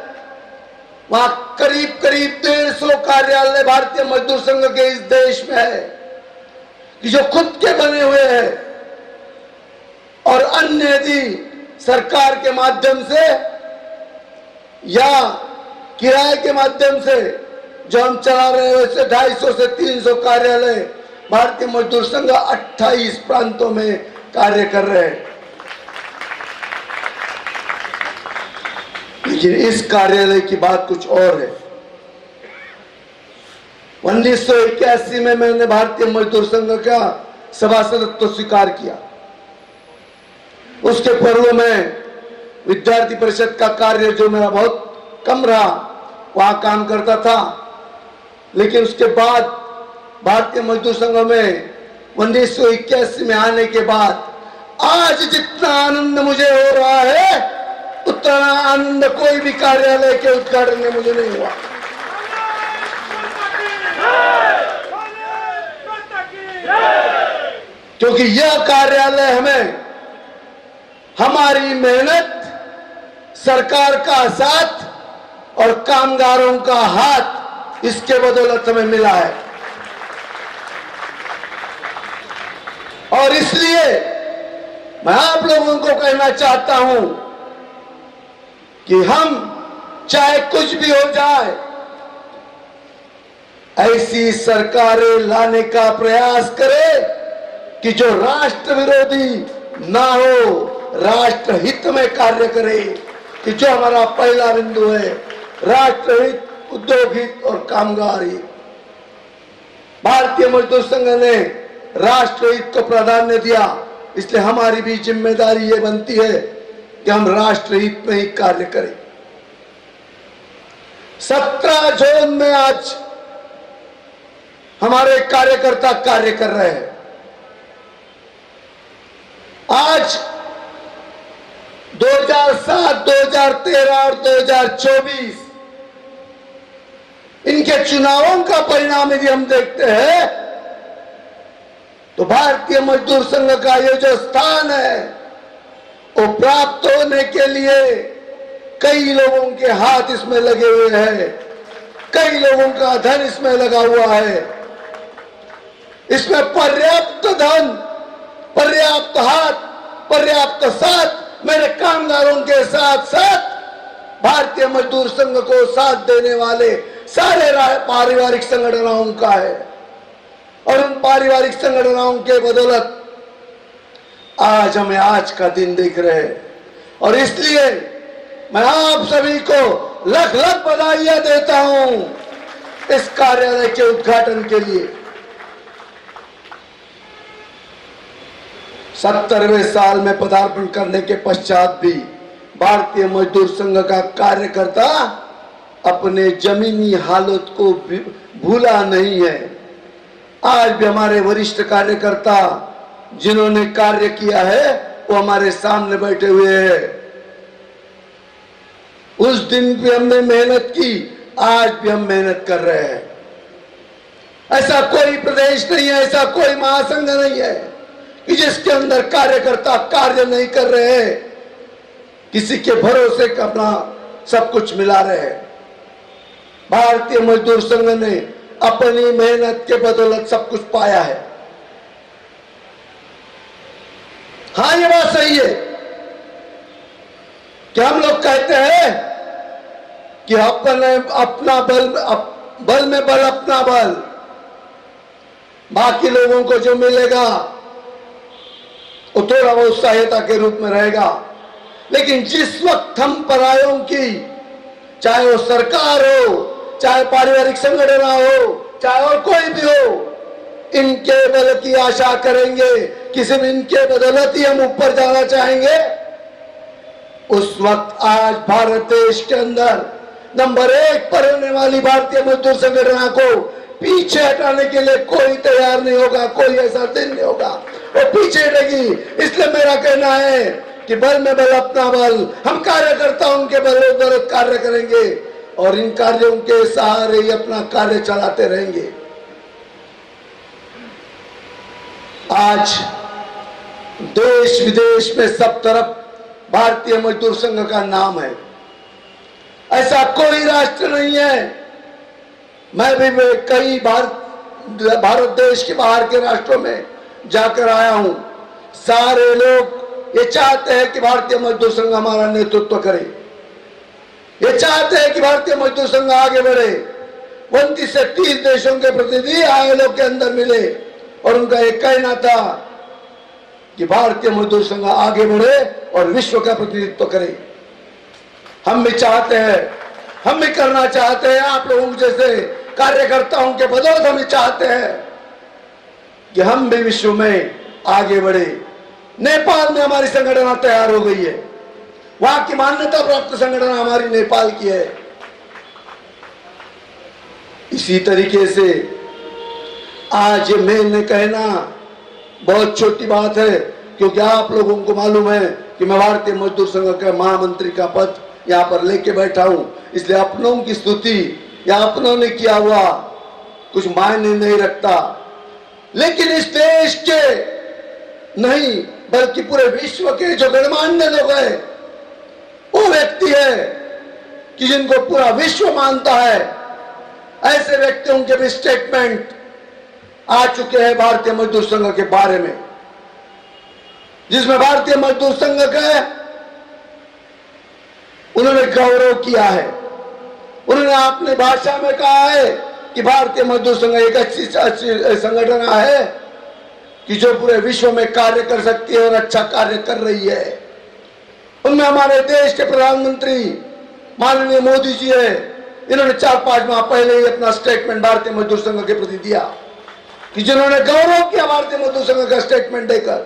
Speaker 3: वहां करीब 150 कार्यालय भारतीय मजदूर संघ के इस देश में है कि जो खुद के बने हुए हैं और अन्य यदि सरकार के माध्यम से या किराए के माध्यम से जो हम चला रहे हैं वैसे 250 से 300 कार्यालय भारतीय मजदूर संघ 28 प्रांतों में कार्य कर रहे हैं। लेकिन इस कार्यालय की बात कुछ और है। 1981 में मैंने भारतीय मजदूर संघ का सभासदत्व स्वीकार किया। उसके पूर्व में विद्यार्थी परिषद का कार्य जो मेरा बहुत कम रहा, वहां काम करता था। लेकिन उसके बाद भारतीय मजदूर संघ में 1981 में आने के बाद आज जितना आनंद मुझे हो रहा है उतना आनंद कोई भी कार्यालय के उद्घाटन में मुझे नहीं हुआ। क्योंकि यह कार्यालय हमें हमारी मेहनत, सरकार का साथ और कामगारों का हाथ, इसके बदौलत हमें मिला है। और इसलिए मैं आप लोगों को कहना चाहता हूं कि हम चाहे कुछ भी हो जाए ऐसी सरकारें लाने का प्रयास करें कि जो राष्ट्र विरोधी ना हो, राष्ट्र हित में कार्य करे, कि जो हमारा पहला बिंदु है राष्ट्र हित, उद्योग हित और कामगार हित। भारतीय मजदूर संघ ने राष्ट्र हित को प्राधान्य दिया, इसलिए हमारी भी जिम्मेदारी ये बनती है कि हम राष्ट्र हित में ही कार्य करें। 17 जोन में आज हमारे कार्यकर्ता कार्य कर रहे हैं। आज 2007, 2013 और 2024 इनके चुनावों का परिणाम यदि हम देखते हैं तो भारतीय मजदूर संघ का ये जो स्थान है वो प्राप्त होने के लिए कई लोगों के हाथ इसमें लगे हुए हैं, कई लोगों का धन इसमें लगा हुआ है। इसमें पर्याप्त धन, पर्याप्त हाथ, पर्याप्त साथ मेरे कामगारों के साथ साथ भारतीय मजदूर संघ को साथ देने वाले सारे पारिवारिक संगठनों का है। और उन पारिवारिक संगठनों के बदौलत आज हमें आज का दिन दिख रहे हैं। और इसलिए मैं आप सभी को लख लख बधाइयां देता हूं इस कार्यालय के उद्घाटन के लिए। 70वें साल में पदार्पण करने के पश्चात भी भारतीय मजदूर संघ का कार्यकर्ता अपने जमीनी हालत को भूला नहीं है। आज भी हमारे वरिष्ठ कार्यकर्ता जिन्होंने कार्य किया है वो हमारे सामने बैठे हुए हैं। उस दिन भी हमने मेहनत की, आज भी हम मेहनत कर रहे हैं। ऐसा कोई प्रदेश नहीं है, ऐसा कोई महासंघ नहीं है कि जिसके अंदर कार्यकर्ता कार्य नहीं कर रहे हैं, किसी के भरोसे अपना सब कुछ मिला रहे हैं। भारतीय मजदूर संघ ने अपनी मेहनत के बदौलत सब कुछ पाया है। हाँ, ये बात सही है कि हम लोग कहते हैं कि अपना बल में बल अपना बल, बाकी लोगों को जो मिलेगा वो थोड़ा बहुत सहायता के रूप में रहेगा। लेकिन जिस वक्त हम परायों की, चाहे वो सरकार हो, चाहे पारिवारिक संगठन हो, चाहे और कोई भी हो, इनके बल की आशा करेंगे, किसी भी इनके बदौलत ही हम ऊपर जाना चाहेंगे, उस वक्त आज भारत देश के अंदर नंबर 1 पर होने वाली भारतीय मजदूर संगठन को पीछे हटाने के लिए कोई तैयार नहीं होगा। कोई ऐसा दिन नहीं होगा वो पीछे हटेगी। इसलिए मेरा कहना है कि बल में बल अपना बल, हम कार्यकर्ताओं के बल कार्य करेंगे और इन कार्यों के सहारे ही अपना कार्य चलाते रहेंगे। आज देश विदेश में सब तरफ भारतीय मजदूर संघ का नाम है। ऐसा कोई राष्ट्र नहीं है। मैं भी कई भारत देश के बाहर के राष्ट्रों में जाकर आया हूं। सारे लोग ये चाहते हैं कि भारतीय मजदूर संघ हमारा नेतृत्व करे, ये चाहते हैं कि भारतीय मजदूर संघ आगे बढ़े। 29 से 30 देशों के प्रतिनिधि आयोलोग के अंदर मिले और उनका एक कहना था कि भारतीय मजदूर संघ आगे बढ़े और विश्व का प्रतिनिधित्व करे। हम भी चाहते हैं, हम भी करना चाहते हैं। आप लोगों जैसे कार्यकर्ताओं के बदौलत हम चाहते हैं कि हम भी विश्व में आगे बढ़े। नेपाल में हमारी संगठन तैयार हो गई है, वहां की मान्यता प्राप्त संगठन हमारी नेपाल की है। इसी तरीके से आज मैंने कहना बहुत छोटी बात है, क्योंकि आप लोगों को मालूम है कि मैं भारतीय मजदूर संघ के महामंत्री का पद यहाँ पर लेके बैठा हूं। इसलिए अपनों की स्तुति या अपनों ने किया हुआ कुछ मायने नहीं रखता। लेकिन इस देश के नहीं बल्कि पूरे विश्व के जो गणमान्य लोग हैं, वो व्यक्ति है कि जिनको पूरा विश्व मानता है, ऐसे व्यक्तियों के भी स्टेटमेंट आ चुके हैं भारतीय मजदूर संघ के बारे में, जिसमें भारतीय मजदूर संघ का उन्होंने गौरव किया है। उन्होंने अपनी भाषा में कहा है कि भारतीय मजदूर संघ एक अच्छी संगठन है कि जो पूरे विश्व में कार्य कर सकती है और अच्छा कार्य कर रही है। उनमें हमारे देश के प्रधानमंत्री माननीय मोदी जी है, इन्होंने 4-5 माह पहले ही अपना स्टेटमेंट भारतीय मजदूर संघ के प्रति दिया कि जिन्होंने गौरव किया भारतीय मजदूर संघ का स्टेटमेंट देकर,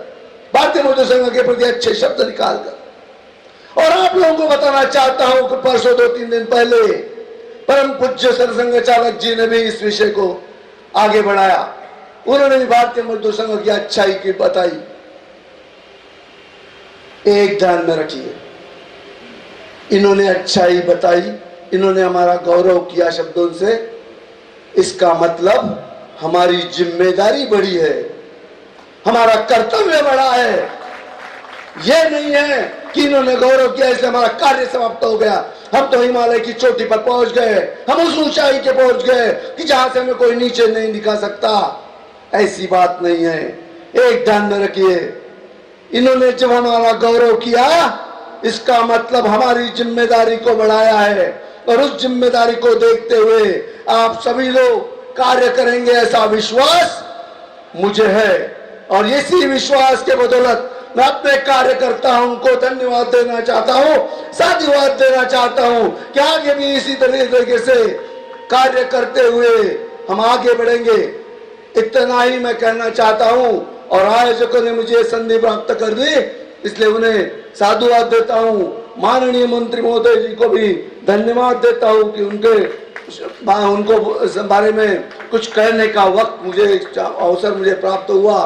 Speaker 3: भारतीय मजदूर संघ के प्रति अच्छे शब्द निकालकर। और आप लोगों को बताना चाहता हूं कि परसों 2-3 दिन पहले परम पूज्य सरसंघ चालक जी ने भी इस विषय को आगे बढ़ाया। उन्होंने भी भारतीय मजदूर संघ की अच्छाई की बताई। एक ध्यान में रखिए, इन्होंने अच्छाई बताई, इन्होंने हमारा गौरव किया शब्दों से, इसका मतलब हमारी जिम्मेदारी बड़ी है, हमारा कर्तव्य बड़ा है। यह नहीं है कि इन्होंने गौरव किया इसलिए हमारा कार्य समाप्त हो गया, हम तो हिमालय की चोटी पर पहुंच गए, हम उस ऊंचाई के पहुंच गए कि जहां से हमें कोई नीचे नहीं दिखा सकता। ऐसी बात नहीं है। एक ध्यान में रखिए, इन्होंने जब हमारा गौरव किया, इसका मतलब हमारी जिम्मेदारी को बढ़ाया है, और उस जिम्मेदारी को देखते हुए आप सभी लोग कार्य करेंगे, ऐसा विश्वास मुझे है। और इसी विश्वास के बदौलत मैं अपने कार्यकर्ताओं को धन्यवाद देना चाहता हूं, साधुवाद देना चाहता हूं कि आगे भी इसी तरीके से कार्य करते हुए हम आगे बढ़ेंगे। इतना ही मैं कहना चाहता हूं, और आयोजकों ने मुझे संधि प्राप्त कर दी, इसलिए उन्हें साधुवाद देता हूं। माननीय मंत्री महोदय जी को भी धन्यवाद देता हूं कि उनको इस बारे में कुछ कहने का वक्त अवसर मुझे प्राप्त हुआ।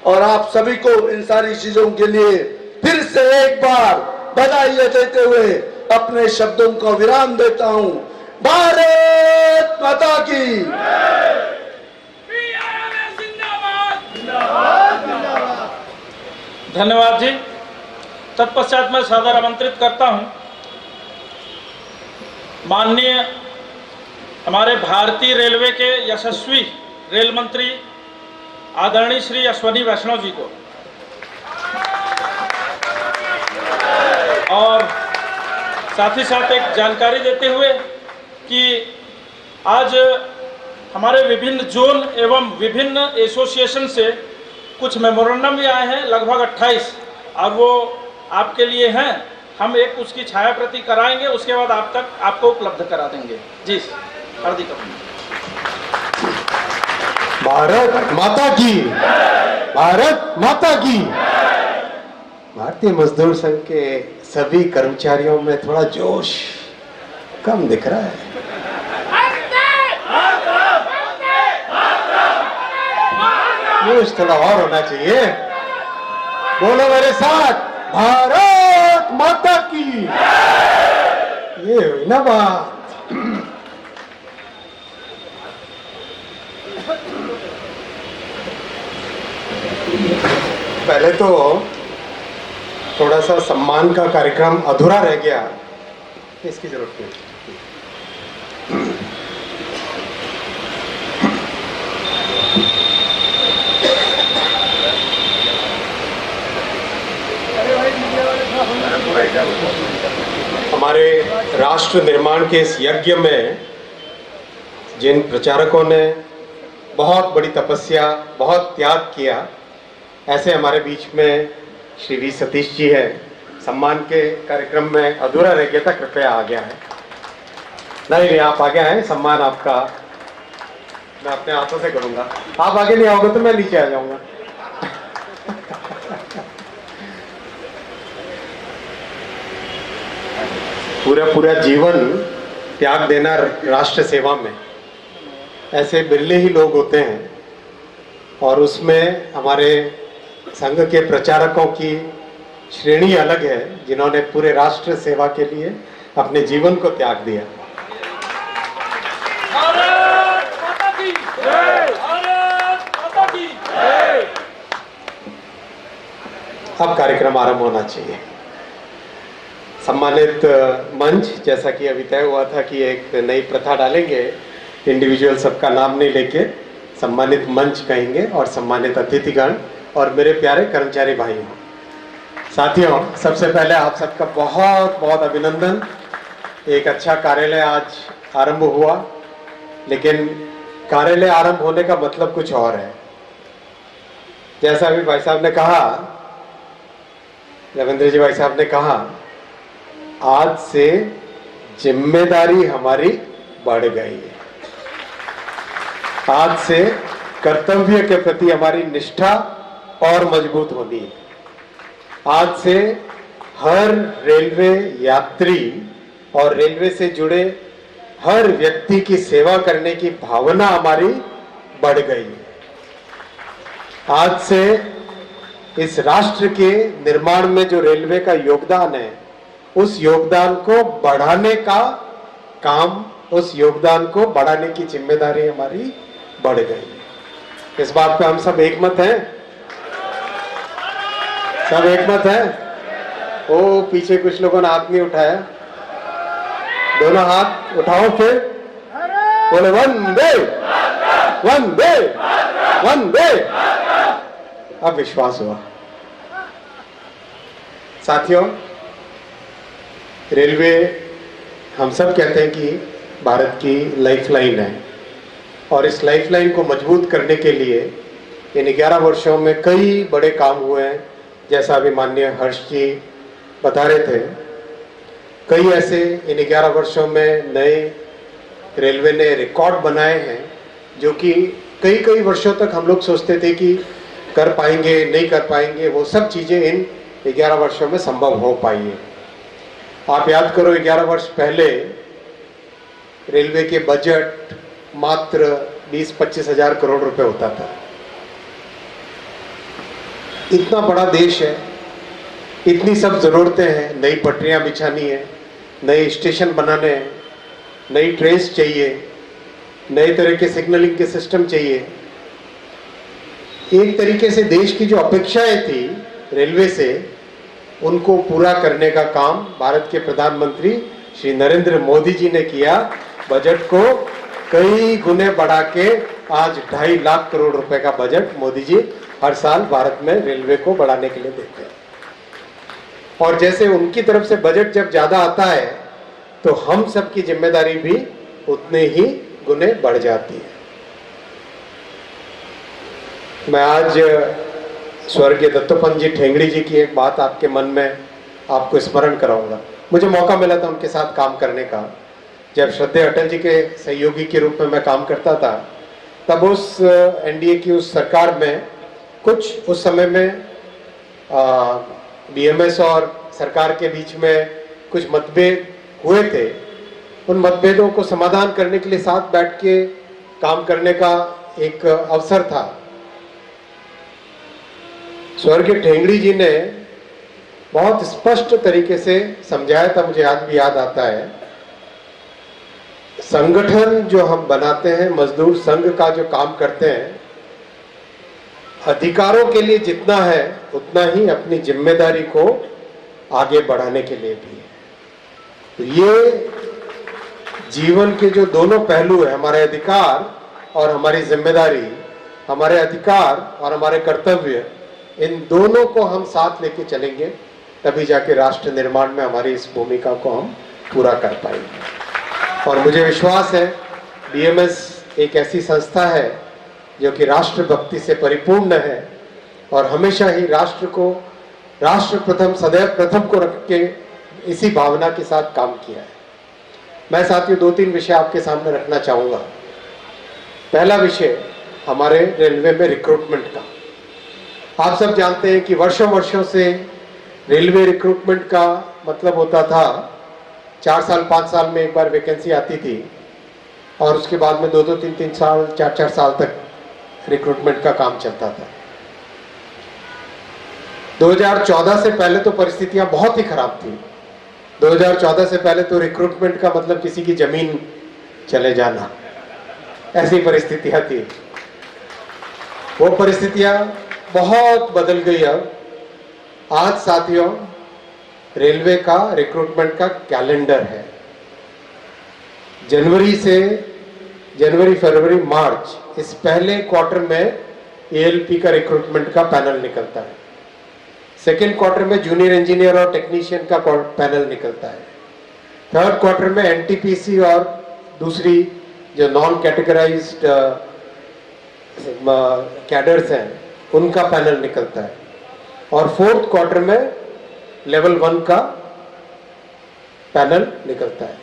Speaker 3: और आप सभी को इन सारी चीजों के लिए फिर से एक बार बधाई देते हुए अपने शब्दों को विराम देता हूं। भारत माता की।
Speaker 7: धन्यवाद जी। तत्पश्चात मैं सादर आमंत्रित करता हूं माननीय हमारे भारतीय रेलवे के यशस्वी रेल मंत्री आदरणीय श्री अश्वनी वैष्णव जी को, और साथ ही साथ एक जानकारी देते हुए कि आज हमारे विभिन्न जोन एवं विभिन्न एसोसिएशन से कुछ मेमोरेंडम भी आए हैं, लगभग 28, और वो आपके लिए हैं। हम एक उसकी छाया प्रति कराएंगे, उसके बाद आपको उपलब्ध करा देंगे। जी हार्दिक अभिनंदन।
Speaker 2: भारत माता की, भारत माता की। भारतीय मजदूर संघ के सभी कर्मचारियों में थोड़ा जोश कम दिख रहा है। जोश थोड़ा और होना चाहिए। बोलो मेरे साथ, भारत माता की। ये हुई ना बात। पहले तो थोड़ा सा सम्मान का कार्यक्रम अधूरा रह गया, इसकी जरूरत नहीं। हमारे राष्ट्र निर्माण के इस यज्ञ में जिन प्रचारकों ने बहुत बड़ी तपस्या, बहुत त्याग किया, ऐसे हमारे बीच में श्री वी सतीश जी है। सम्मान के कार्यक्रम में अधूरा रह गया था, कृपया आ गया है। नहीं, आप आगे आए, सम्मान आपका मैं अपने हाथों से करूंगा। आप आगे नहीं आओगे तो मैं नीचे आ जाऊंगा। पूरा जीवन त्याग देना राष्ट्र सेवा में, ऐसे बिरले ही लोग होते हैं। और उसमें हमारे संघ के प्रचारकों की श्रेणी अलग है, जिन्होंने पूरे राष्ट्र सेवा के लिए अपने जीवन को त्याग दिया।
Speaker 7: भारत माता की जय, भारत माता की जय।
Speaker 2: अब कार्यक्रम आरंभ होना चाहिए। सम्मानित मंच, जैसा कि अभी तय हुआ था कि एक नई प्रथा डालेंगे, इंडिविजुअल सबका नाम नहीं लेके सम्मानित मंच कहेंगे, और सम्मानित अतिथिगण और मेरे प्यारे कर्मचारी भाइयों, साथियों, सबसे पहले आप सबका बहुत बहुत अभिनंदन। एक अच्छा कार्यालय आज आरंभ हुआ, लेकिन कार्यालय आरंभ होने का मतलब कुछ और है। जैसा अभी भाई साहब ने कहा, रविंद्र जी भाई साहब ने कहा, आज से जिम्मेदारी हमारी बढ़ गई है। आज से कर्तव्य के प्रति हमारी निष्ठा और मजबूत होनी है। आज से हर रेलवे यात्री और रेलवे से जुड़े हर व्यक्ति की सेवा करने की भावना हमारी बढ़ गई है। आज से इस राष्ट्र के निर्माण में जो रेलवे का योगदान है, उस योगदान को बढ़ाने का काम, उस योगदान को बढ़ाने की जिम्मेदारी हमारी बढ़ गई। इस बात पे हम सब एकमत हैं, सब एकमत हैं। ओ पीछे कुछ लोगों ने हाथ नहीं उठाया, दोनों हाथ उठाओ, फिर बोले वंदे वंदे वंदे। अब विश्वास हुआ। साथियों, रेलवे हम सब कहते हैं कि भारत की लाइफलाइन है और इस लाइफलाइन को मजबूत करने के लिए इन 11 वर्षों में कई बड़े काम हुए हैं। जैसा अभी माननीय हर्ष जी बता रहे थे, कई ऐसे इन 11 वर्षों में नए रेलवे ने रिकॉर्ड बनाए हैं जो कि कई वर्षों तक हम लोग सोचते थे कि कर पाएंगे नहीं कर पाएंगे। वो सब चीज़ें इन 11 वर्षों में संभव हो पाई है। आप याद करो, 11 वर्ष पहले रेलवे के बजट मात्र 20-25 हजार करोड़ रुपए होता था। इतना बड़ा देश है, इतनी सब जरूरतें हैं, नई पटरियां बिछानी है, नए स्टेशन बनाने हैं, नई ट्रेन्स चाहिए, नए तरह के सिग्नलिंग के सिस्टम चाहिए। एक तरीके से देश की जो अपेक्षाएं थी रेलवे से, उनको पूरा करने का काम भारत के प्रधानमंत्री श्री नरेंद्र मोदी जी ने किया। बजट को कई गुने बढ़ा के आज 2.5 लाख करोड़ रुपए का बजट मोदी जी हर साल भारत में रेलवे को बढ़ाने के लिए देते हैं। और जैसे उनकी तरफ से बजट जब ज्यादा आता है तो हम सब की जिम्मेदारी भी उतने ही गुने बढ़ जाती है। मैं आज स्वर्गीय दत्तोपंत जी ठेंगड़ी जी की एक बात आपके मन में आपको स्मरण कराऊंगा। मुझे मौका मिला था उनके साथ काम करने का। जब श्रद्धेय अटल जी के सहयोगी के रूप में मैं काम करता था, तब उस एनडीए की उस सरकार में कुछ उस समय में बीएमएस और सरकार के बीच में कुछ मतभेद हुए थे। उन मतभेदों को समाधान करने के लिए साथ बैठ के काम करने का एक अवसर था। स्वर्गीय ठेंगड़ी जी ने बहुत स्पष्ट तरीके से समझाया था, मुझे आज भी याद आता है। संगठन जो हम बनाते हैं, मजदूर संघ का जो काम करते हैं, अधिकारों के लिए जितना है उतना ही अपनी जिम्मेदारी को आगे बढ़ाने के लिए भी है। तो ये जीवन के जो दोनों पहलू है, हमारे अधिकार और हमारी जिम्मेदारी, हमारे अधिकार और हमारे कर्तव्य, इन दोनों को हम साथ लेके चलेंगे, तभी जाके राष्ट्र निर्माण में हमारी इस भूमिका को हम पूरा कर पाएंगे। और मुझे विश्वास है बीएमएस एक ऐसी संस्था है जो कि राष्ट्रभक्ति से परिपूर्ण है और हमेशा ही राष्ट्र को, राष्ट्र प्रथम, सदैव प्रथम को रख के इसी भावना के साथ काम किया है। मैं साथियों 2-3 विषय आपके सामने रखना चाहूँगा। पहला विषय हमारे रेलवे में रिक्रूटमेंट का। आप सब जानते हैं कि वर्षों से रेलवे रिक्रूटमेंट का मतलब होता था 4 साल 5 साल में एक बार वैकेंसी आती थी और उसके बाद में 2-2, 3-3 साल, 4-4 साल तक रिक्रूटमेंट का काम चलता था। 2014 से पहले तो परिस्थितियां बहुत ही खराब थी। 2014 से पहले तो रिक्रूटमेंट का मतलब किसी की जमीन चले जाना, ऐसी परिस्थितियां थी। वो परिस्थितियां बहुत बदल गई। अब आज साथियों रेलवे का रिक्रूटमेंट का कैलेंडर है। जनवरी, फरवरी, मार्च, इस पहले क्वार्टर में एएलपी का रिक्रूटमेंट का पैनल निकलता है। सेकेंड क्वार्टर में जूनियर इंजीनियर और टेक्नीशियन का पैनल निकलता है। थर्ड क्वार्टर में एनटीपीसी और दूसरी जो नॉन कैटेगराइज्ड कैडर्स हैं उनका पैनल निकलता है। और फोर्थ क्वार्टर में लेवल 1 का पैनल निकलता है।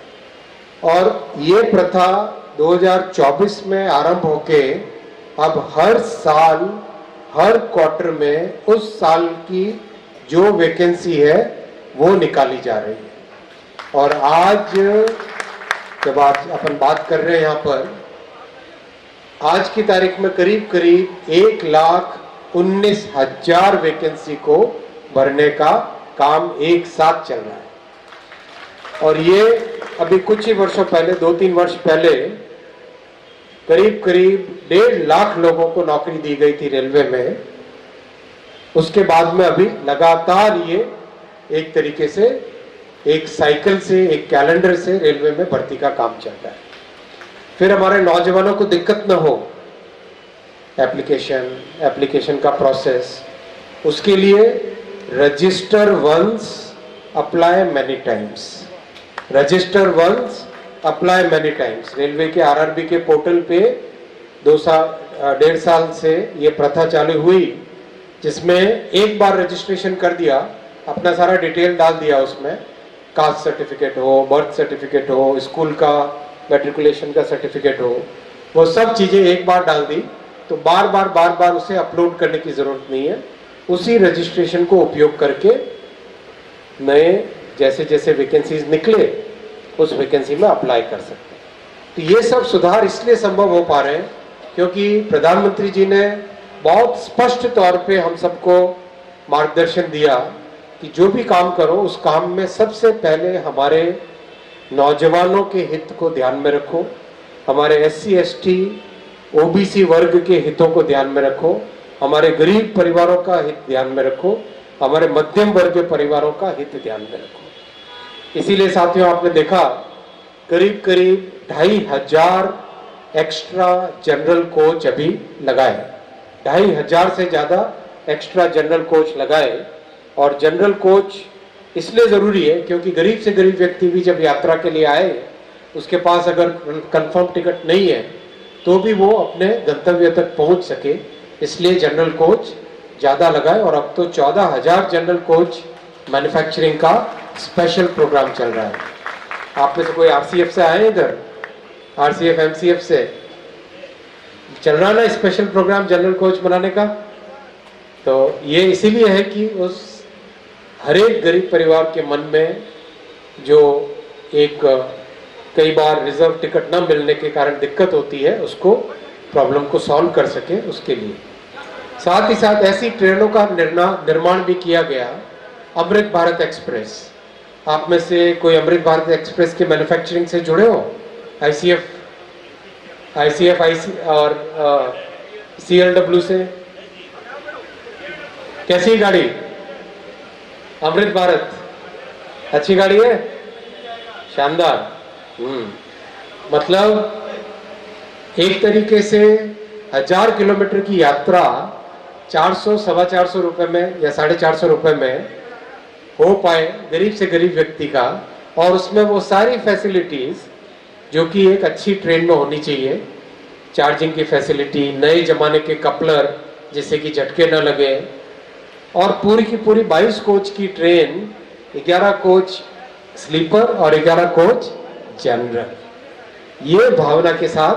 Speaker 2: और ये प्रथा 2024 में आरंभ होके अब हर साल, हर क्वार्टर में उस साल की जो वैकेंसी है वो निकाली जा रही है। और आज जब आज अपन बात कर रहे हैं यहाँ पर, आज की तारीख में करीब 1,19,000 वैकेंसी को भरने का काम एक साथ चल रहा है। और ये अभी कुछ ही वर्षों पहले, 2-3 वर्ष पहले, करीब 1.5 लाख लोगों को नौकरी दी गई थी रेलवे में। उसके बाद में अभी लगातार ये एक तरीके से, एक साइकिल से, एक कैलेंडर से रेलवे में भर्ती का काम चल रहा है। फिर हमारे नौजवानों को दिक्कत न हो, एप्लीकेशन का प्रोसेस, उसके लिए register once apply many times, register once apply many times. Railway के आरआरबी के पोर्टल पे 1.5 साल से ये प्रथा चालू हुई, जिसमें एक बार रजिस्ट्रेशन कर दिया, अपना सारा डिटेल डाल दिया, उसमें कास्ट सर्टिफिकेट हो, बर्थ सर्टिफिकेट हो, स्कूल का मैट्रिकुलेशन का सर्टिफिकेट हो, वो सब चीज़ें एक बार डाल दी, तो बार बार उसे अपलोड करने की ज़रूरत नहीं है। उसी रजिस्ट्रेशन को उपयोग करके नए जैसे जैसे वैकेंसीज निकले उस वैकेंसी में अप्लाई कर सकते हैं। तो ये सब सुधार इसलिए संभव हो पा रहे हैं क्योंकि प्रधानमंत्री जी ने बहुत स्पष्ट तौर पे हम सबको मार्गदर्शन दिया कि जो भी काम करो उस काम में सबसे पहले हमारे नौजवानों के हित को ध्यान में रखो, हमारे SC ST OBC वर्ग के हितों को ध्यान में रखो, हमारे गरीब परिवारों का हित ध्यान में रखो, हमारे मध्यम वर्ग के परिवारों का हित ध्यान में रखो। इसीलिए साथियों, आपने देखा करीब 2,500 एक्स्ट्रा जनरल कोच अभी लगाए, 2,500 से ज्यादा एक्स्ट्रा जनरल कोच लगाए। और जनरल कोच इसलिए जरूरी है क्योंकि गरीब से गरीब व्यक्ति भी जब यात्रा के लिए आए, उसके पास अगर कंफर्म टिकट नहीं है तो भी वो अपने गंतव्य तक पहुंच सके, इसलिए जनरल कोच ज़्यादा लगाए। और अब तो 14,000 जनरल कोच मैन्युफैक्चरिंग का स्पेशल प्रोग्राम चल रहा है। आप में से कोई RCF से आए इधर, RCF MCF से चल रहा ना स्पेशल प्रोग्राम जनरल कोच बनाने का? तो ये इसीलिए है कि उस हर एक गरीब परिवार के मन में जो एक कई बार रिजर्व टिकट न मिलने के कारण दिक्कत होती है, उसको प्रॉब्लम को सॉल्व कर सके, उसके लिए। साथ ही साथ ऐसी ट्रेनों का निर्माण भी किया गया, अमृत भारत एक्सप्रेस। आप में से कोई अमृत भारत एक्सप्रेस के मैन्युफैक्चरिंग से जुड़े हो? ICF और CLW से? कैसी गाड़ी? अमृत भारत अच्छी गाड़ी है, शानदार। मतलब एक तरीके से 1000 किलोमीटर की यात्रा 400-450 रुपए में या 450 रुपए में हो पाए गरीब से गरीब व्यक्ति का, और उसमें वो सारी फैसिलिटीज जो कि एक अच्छी ट्रेन में होनी चाहिए, चार्जिंग की फैसिलिटी, नए जमाने के कपलर जिससे कि झटके न लगे, और पूरी की पूरी 22 कोच की ट्रेन, 11 कोच स्लीपर और 11 कोच जनरल, ये भावना के साथ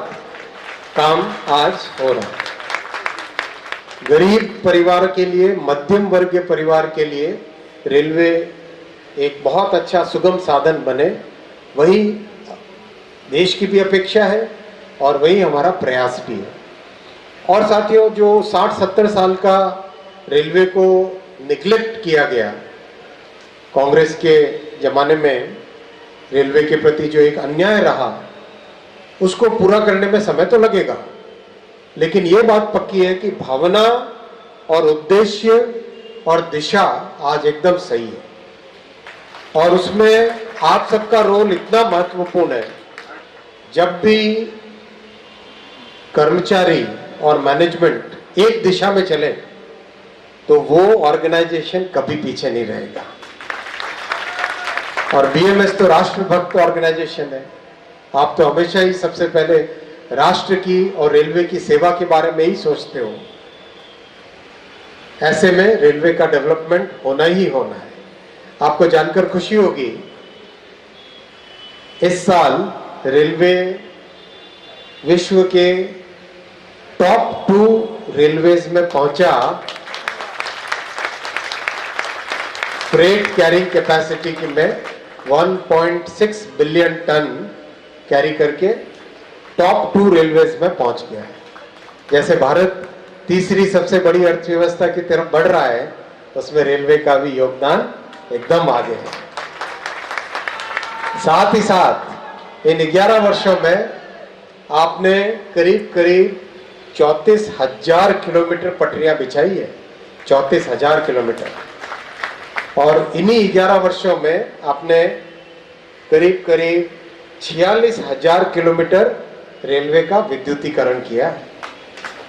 Speaker 2: काम आज हो रहा है। गरीब परिवार के लिए, मध्यम वर्ग के परिवार के लिए रेलवे एक बहुत अच्छा सुगम साधन बने, वही देश की भी अपेक्षा है और वही हमारा प्रयास भी है। और साथियों, जो 60-70 साल का रेलवे को निग्लेक्ट किया गया, कांग्रेस के जमाने में रेलवे के प्रति जो एक अन्याय रहा, उसको पूरा करने में समय तो लगेगा, लेकिन ये बात पक्की है कि भावना और उद्देश्य और दिशा आज एकदम सही है। और उसमें आप सबका रोल इतना महत्वपूर्ण है, जब भी कर्मचारी और मैनेजमेंट एक दिशा में चले तो वो ऑर्गेनाइजेशन कभी पीछे नहीं रहेगा। और BMS तो राष्ट्रभक्त ऑर्गेनाइजेशन है। आप तो हमेशा ही सबसे पहले राष्ट्र की और रेलवे की सेवा के बारे में ही सोचते हो। ऐसे में रेलवे का डेवलपमेंट होना ही होना है। आपको जानकर खुशी होगी, इस साल रेलवे विश्व के टॉप 2 रेलवेज में पहुंचा, फ्रेट कैरिंग कैपेसिटी की में 1.6 बिलियन टन कैरी करके टॉप 2 रेलवेज में पहुंच गया है। जैसे भारत तीसरी सबसे बड़ी अर्थव्यवस्था की तरफ बढ़ रहा है, उसमें रेलवे का भी योगदान एकदम आगे है। साथ ही साथ इन 11 वर्षों में आपने करीब 34,000 किलोमीटर पटरियां बिछाई है, 34,000 किलोमीटर। और इन्हीं 11 वर्षों में आपने करीब 46,000 किलोमीटर रेलवे का विद्युतीकरण किया है।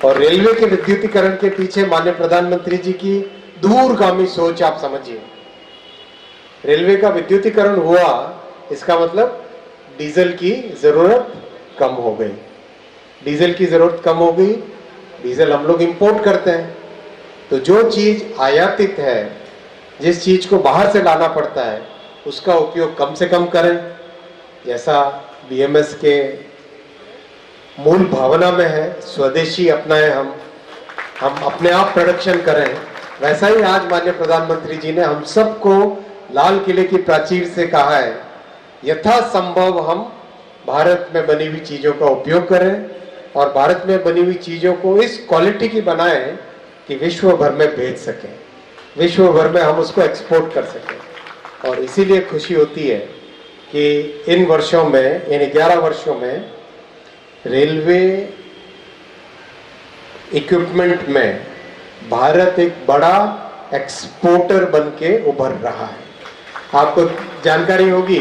Speaker 2: और रेलवे के विद्युतीकरण के पीछे माननीय प्रधानमंत्री जी की दूरगामी सोच आप समझिए। रेलवे का विद्युतीकरण हुआ, इसका मतलब डीजल की जरूरत कम हो गई। डीजल की जरूरत कम हो गई, डीजल हम लोग इंपोर्ट करते हैं, तो जो चीज आयातित है, जिस चीज को बाहर से लाना पड़ता है, उसका उपयोग कम से कम करें। जैसा बीएमएस के मूल भावना में है, स्वदेशी अपनाएं, हम अपने आप प्रोडक्शन करें, वैसा ही आज माननीय प्रधानमंत्री जी ने हम सबको लाल किले की प्राचीर से कहा है, यथासंभव हम भारत में बनी हुई चीजों का उपयोग करें और भारत में बनी हुई चीजों को इस क्वालिटी की बनाएं कि विश्व भर में भेज सकें, विश्व भर में हम उसको एक्सपोर्ट कर सकें। और इसीलिए खुशी होती है कि इन वर्षों में, इन 11 वर्षों में रेलवे इक्विपमेंट में भारत एक बड़ा एक्सपोर्टर बन के उभर रहा है। आपको जानकारी होगी,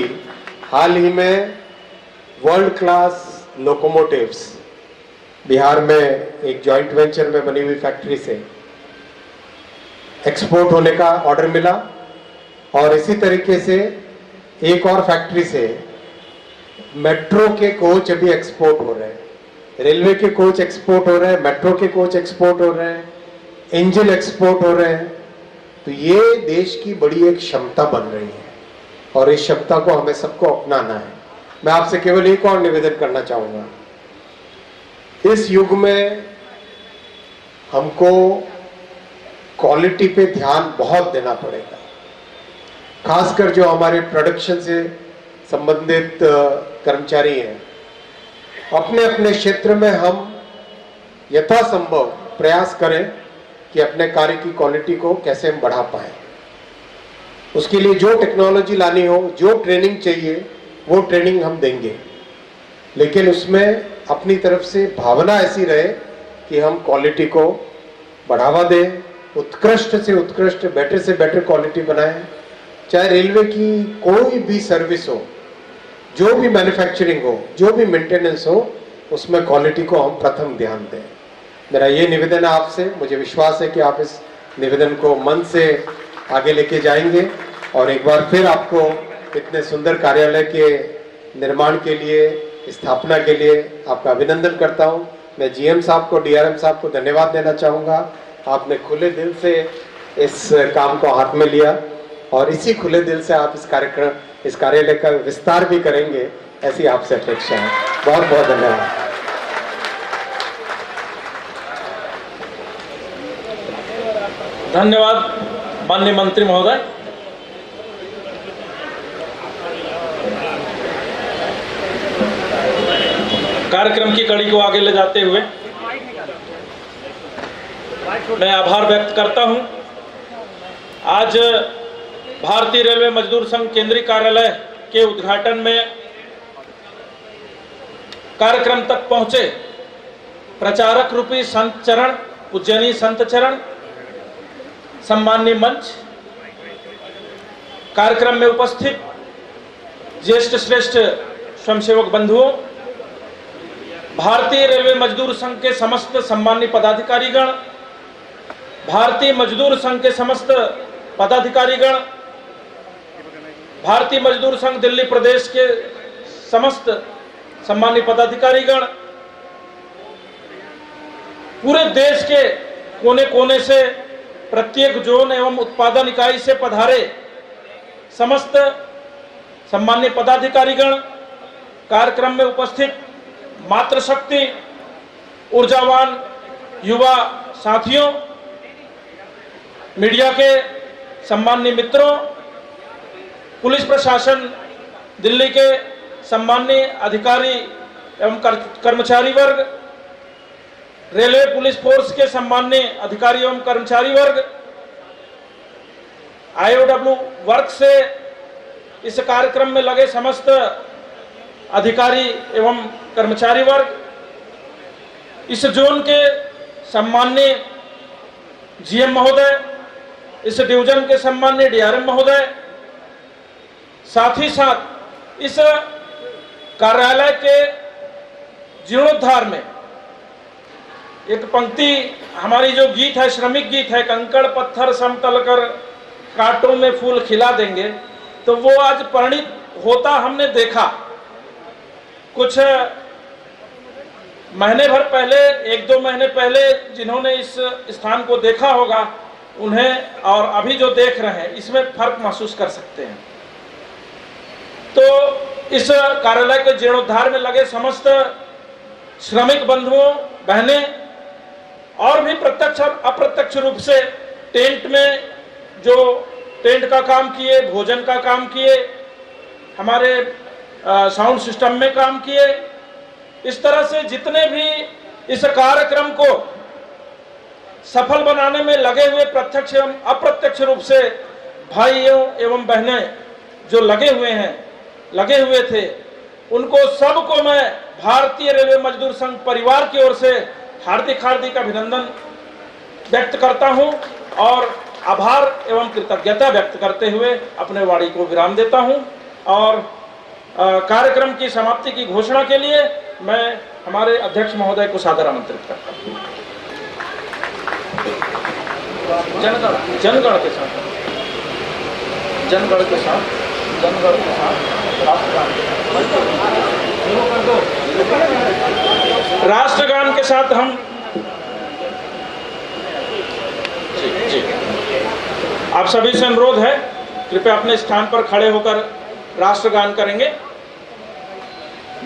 Speaker 2: हाल ही में वर्ल्ड क्लास लोकोमोटिव्स बिहार में एक जॉइंट वेंचर में बनी हुई फैक्ट्री से एक्सपोर्ट होने का ऑर्डर मिला, और इसी तरीके से एक और फैक्ट्री से मेट्रो के कोच अभी एक्सपोर्ट हो रहे हैं, रेलवे के कोच एक्सपोर्ट हो रहे हैं, मेट्रो के कोच एक्सपोर्ट हो रहे हैं, इंजन एक्सपोर्ट हो रहे हैं। तो ये देश की बड़ी एक क्षमता बन रही है और इस क्षमता को हमें सबको अपनाना है। मैं आपसे केवल एक और निवेदन करना चाहूंगा, इस युग में हमको क्वालिटी पे ध्यान बहुत देना पड़ेगा, खासकर जो हमारे प्रोडक्शन से संबंधित कर्मचारी हैं। अपने अपने क्षेत्र में हम यथासंभव प्रयास करें कि अपने कार्य की क्वालिटी को कैसे हम बढ़ा पाएं। उसके लिए जो टेक्नोलॉजी लानी हो, जो ट्रेनिंग चाहिए, वो ट्रेनिंग हम देंगे, लेकिन उसमें अपनी तरफ से भावना ऐसी रहे कि हम क्वालिटी को बढ़ावा दें, उत्कृष्ट से उत्कृष्ट, बेटर से बेटर क्वालिटी बनाएं। चाहे रेलवे की कोई भी सर्विस हो, जो भी मैन्युफैक्चरिंग हो, जो भी मेंटेनेंस हो, उसमें क्वालिटी को हम प्रथम ध्यान दें। मेरा ये निवेदन है आपसे, मुझे विश्वास है कि आप इस निवेदन को मन से आगे लेके जाएंगे। और एक बार फिर आपको इतने सुंदर कार्यालय के निर्माण के लिए, स्थापना के लिए आपका अभिनंदन करता हूं। मैं जीएम साहब को, डीआरएम साहब को धन्यवाद देना चाहूँगा। आपने खुले दिल से इस काम को हाथ में लिया और इसी खुले दिल से आप इस कार्यालय का विस्तार भी करेंगे, ऐसी आपसे अपेक्षा है। बहुत बहुत धन्यवाद।
Speaker 7: धन्यवाद माननीय मंत्री महोदय। कार्यक्रम की कड़ी को आगे ले जाते हुए मैं आभार व्यक्त करता हूं। आज भारतीय रेलवे मजदूर संघ केंद्रीय कार्यालय के उद्घाटन में कार्यक्रम तक पहुंचे प्रचारक रूपी संत चरण, उज्जैनी संत चरण, सम्माननीय मंच, कार्यक्रम में उपस्थित ज्येष्ठ श्रेष्ठ स्वयंसेवक बंधुओं, भारतीय रेलवे मजदूर संघ के समस्त सम्माननीय पदाधिकारीगण, भारतीय मजदूर संघ के समस्त पदाधिकारीगण, भारतीय मजदूर संघ दिल्ली प्रदेश के समस्त सम्माननीय पदाधिकारीगण, पूरे देश के कोने कोने से, प्रत्येक जोन एवं उत्पादन इकाई से पधारे समस्त सम्माननीय पदाधिकारीगण, कार्यक्रम में उपस्थित मातृशक्ति, ऊर्जावान युवा साथियों, मीडिया के सम्माननीय मित्रों, पुलिस प्रशासन दिल्ली के सम्माननीय अधिकारी एवं कर्मचारी वर्ग, रेलवे पुलिस फोर्स के सम्माननीय अधिकारी एवं कर्मचारी वर्ग, आईओडब्ल्यू वर्ग से इस कार्यक्रम में लगे समस्त अधिकारी एवं कर्मचारी वर्ग, इस जोन के सम्माननीय जीएम महोदय, इस डिवीजन के सम्माननीय डीआरएम महोदय, साथ ही साथ इस कार्यालय के जीर्णोद्धार में एक पंक्ति हमारी जो गीत है, श्रमिक गीत है, कंकड़ पत्थर समतल कर कांटों में फूल खिला देंगे, तो वो आज परिणित होता हमने देखा। कुछ महीने भर पहले, 1-2 महीने पहले जिन्होंने इस स्थान को देखा होगा, उन्हें और अभी जो देख रहे हैं इसमें फर्क महसूस कर सकते हैं। तो इस कार्यालय के जीर्णोद्धार में लगे समस्त श्रमिक बंधुओं बहनें और भी प्रत्यक्ष और अप्रत्यक्ष रूप से टेंट में जो टेंट का काम किए, भोजन का काम किए, हमारे साउंड सिस्टम में काम किए, इस तरह से जितने भी इस कार्यक्रम को सफल बनाने में लगे हुए प्रत्यक्ष एवं अप्रत्यक्ष रूप से भाइयों एवं बहनें जो लगे हुए थे, उनको सबको मैं भारतीय रेलवे मजदूर संघ परिवार की ओर से हार्दिक अभिनंदन व्यक्त करता हूं और आभार एवं कृतज्ञता व्यक्त करते हुए अपने वाणी को विराम देता हूं। और कार्यक्रम की समाप्ति की घोषणा के लिए मैं हमारे अध्यक्ष महोदय को सादर आमंत्रित करता हूं। जनगण के साथ राष्ट्रगान के साथ हम जी आप सभी से अनुरोध है, कृपया अपने स्थान पर खड़े होकर राष्ट्रगान करेंगे।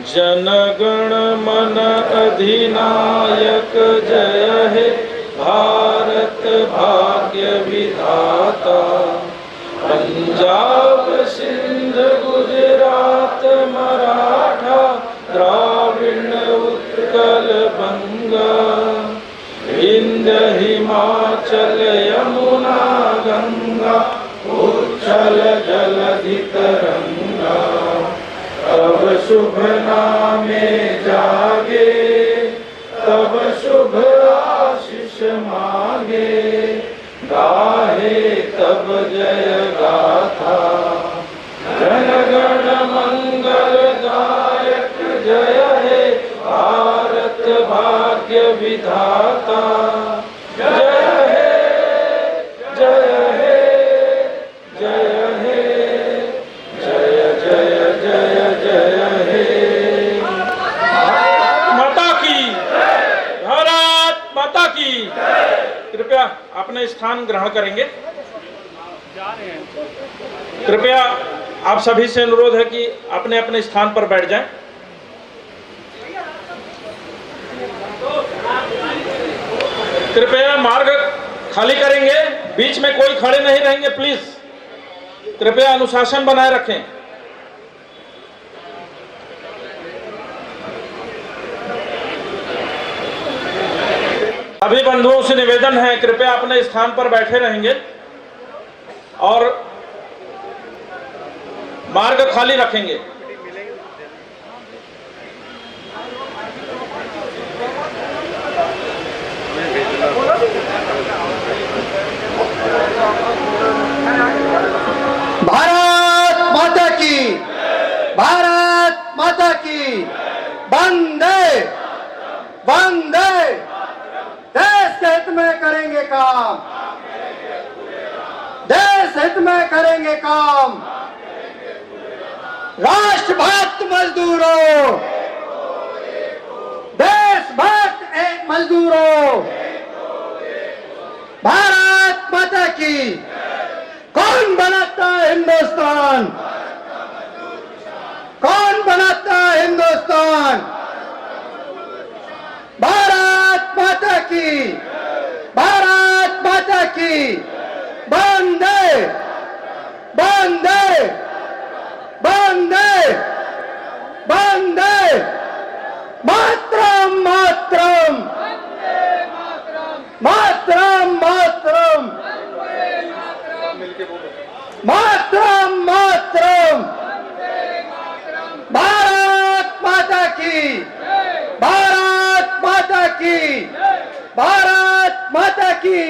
Speaker 7: जनगण मन अधिनायक जय हे भारत भाग्य विधाता, पंजाब सिंध गुजरात मराठा द्राविड़ उत्कल बंगा, विंध्य हिमाचल यमुना गंगा उच्छल जलधि तरंगा, तब शुभ नामे जागे तब शुभ आशीष मांगे, गाहे तब जय गाथा, जनगण मंगल दायक जय हे भारत भाग्य विधाता, जय हे जय हे जय हे जय जय जय जय हे। माता की, भारत माता की। कृपया अपने स्थान ग्रहण करेंगे। कृपया आप सभी से अनुरोध है कि अपने अपने स्थान पर बैठ जाएं। कृपया मार्ग खाली करेंगे, बीच में कोई खड़े नहीं रहेंगे प्लीज। कृपया अनुशासन बनाए रखें। सभी बंधुओं से निवेदन है, कृपया अपने स्थान पर बैठे रहेंगे और मार्ग खाली रखेंगे।
Speaker 3: भारत माता की, भारत माता की, वंदे वंदे। देश के हित में करेंगे काम, देश हित में करेंगे काम। राष्ट्रभक्त मजदूरों, देशभक्त एक मजदूरों, भारत माता की। कौन बनाता है हिंदुस्तान, कौन बनाता है हिंदुस्तान। भारत माता की, भारत माता की। वंदे वंदे वंदे वंदे मातरम मातरम मातरम मातरम मातरम मातरम। भारत माता की, भारत माता की, भारत माता की।